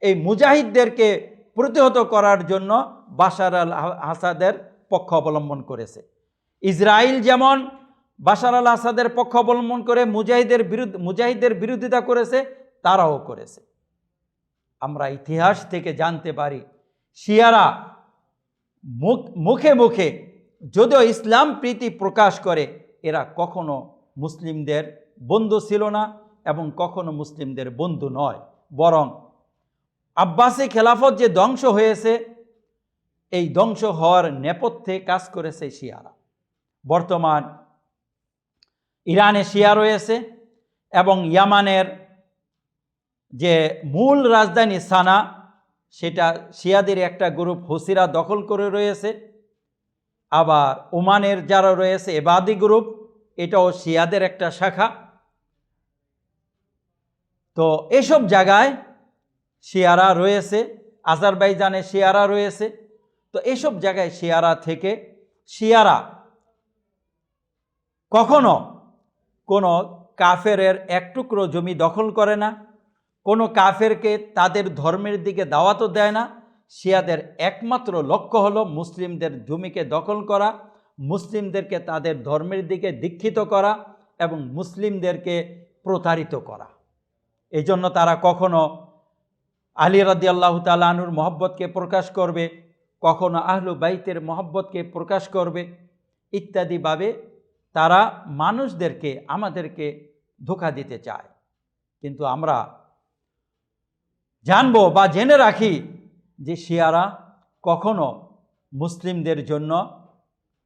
এই মুজাহিদদেরকে প্রতিহত করার জন্য বাশার আল আসাদের পক্ষ অবলম্বন করেছে। ইসরায়েল যেমন বাশার আল আসাদের পক্ষ অবলম্বন করে মুজাহিদদের বিরোধিতা করেছে, তারাও করেছে। আমরা ইতিহাস থেকে জানতে পারি শিয়ারা মুখে মুখে যদিও ইসলাম প্রীতি প্রকাশ করে, এরা কখনো মুসলিমদের বন্ধু ছিল না এবং কখনো মুসলিমদের বন্ধু নয়। বরং আব্বাসি খেলাফত যে ধ্বংস হয়েছে, এই ধ্বংস হওয়ার নেপথ্যে কাজ করেছে শিয়ারা। বর্তমান ইরানে শিয়া রয়েছে এবং ইয়ামানের যে মূল রাজধানী সানা, সেটা শিয়াদের একটা গ্রুপ হুসিরা দখল করে রয়েছে। আবার ওমানের যারা রয়েছে এবাদি গ্রুপ, এটাও শিয়াদের একটা শাখা। তো এসব জায়গায় শিয়ারা রয়েছে, আজারবাইজানে শিয়ারা রয়েছে। তো এসব জায়গায় শিয়ারা থেকে শিয়ারা কখনো কোনো কাফেরের এক টুকরো জমি দখল করে না, কোনো কাফেরকে তাদের ধর্মের দিকে দাওয়াতও দেয় না। শিয়াদের একমাত্র লক্ষ্য হলো মুসলিমদের জমিকে দখল করা, মুসলিমদেরকে তাদের ধর্মের দিকে দীক্ষিত করা এবং মুসলিমদেরকে প্রতারিত করা। এই জন্য তারা কখনো আলী রাদিয়াল্লাহু তাআলা আনহুর মহব্বতকে প্রকাশ করবে, কখনো আহলু বাইতের মহব্বতকে প্রকাশ করবে, ইত্যাদিভাবে তারা মানুষদেরকে, আমাদেরকে ধোঁকা দিতে চায়। কিন্তু আমরা জানবো বা জেনে রাখি যে শিয়ারা কখনো মুসলিমদের জন্য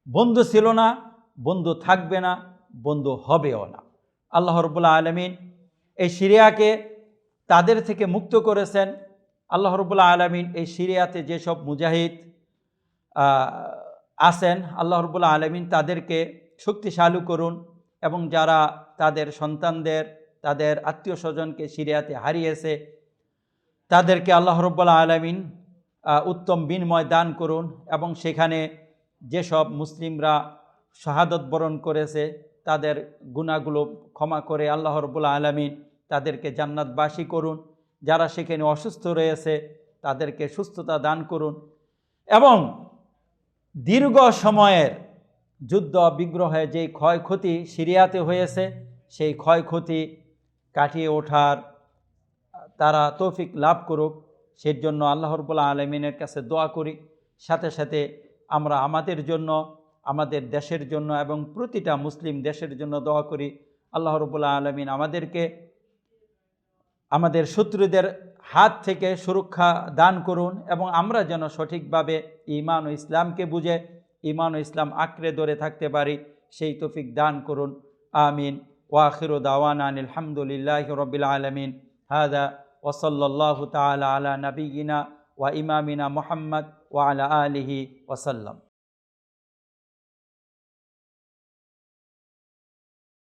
বন্ধু ছিল না, বন্ধু থাকবে না, বন্ধু হবেও না। আল্লাহ রাব্বুল আলামিন এই সিরিয়াকে তাদের থেকে মুক্ত করেছেন। আল্লাহ রাব্বুল আলামিন এই সিরিয়াতে যেসব মুজাহিদ আছেন, আল্লাহ রাব্বুল আলামিন তাদেরকে শক্তিশালী করুন এবং যারা তাদের সন্তানদের, তাদের আত্মীয় স্বজনকে সিরিয়াতে হারিয়েছে তাদেরকে আল্লাহ রাব্বুল আলামিন উত্তম বিনিময় দান করুন এবং সেখানে যেসব মুসলিমরা শাহাদত বরণ করেছে তাদের গুনাহগুলো ক্ষমা করে আল্লাহ রাব্বুল আলামিন তাদেরকে জান্নাতবাসী করুন। যারা সেখানে অসুস্থ রয়েছে তাদেরকে সুস্থতা দান করুন এবং দীর্ঘ সময়ের যুদ্ধ বিগ্রহে যেই ক্ষয়ক্ষতি সিরিয়াতে হয়েছে সেই ক্ষয়ক্ষতি কাটিয়ে ওঠার তারা তৌফিক লাভ করুক, সেই জন্য আল্লাহ রাব্বুল আলামিনের কাছে দোয়া করি। সাথে সাথে আমরা আমাদের জন্য, আমাদের দেশের জন্য এবং প্রতিটা মুসলিম দেশের জন্য দোয়া করি। আল্লাহ রাব্বুল আলামিন আমাদেরকে আমাদের শত্রুদের হাত থেকে সুরক্ষা দান করুন এবং আমরা যেন সঠিকভাবে ঈমান ও ইসলামকে বুঝে ঈমান ও ইসলাম আঁকড়ে ধরে থাকতে পারি, সেই তৌফিক দান করুন। আমিন। ওয়া আখিরু দাওয়ানা আনিল হামদুলিল্লাহি রাব্বিল আলামিন। হাযা ওয়া সাল্লাল্লাহু তাআলা আলা নাবিয়িনা ওয়া ইমামিনা মুহাম্মদ ওয়া আলা আলিহি ওয়া সাল্লাম।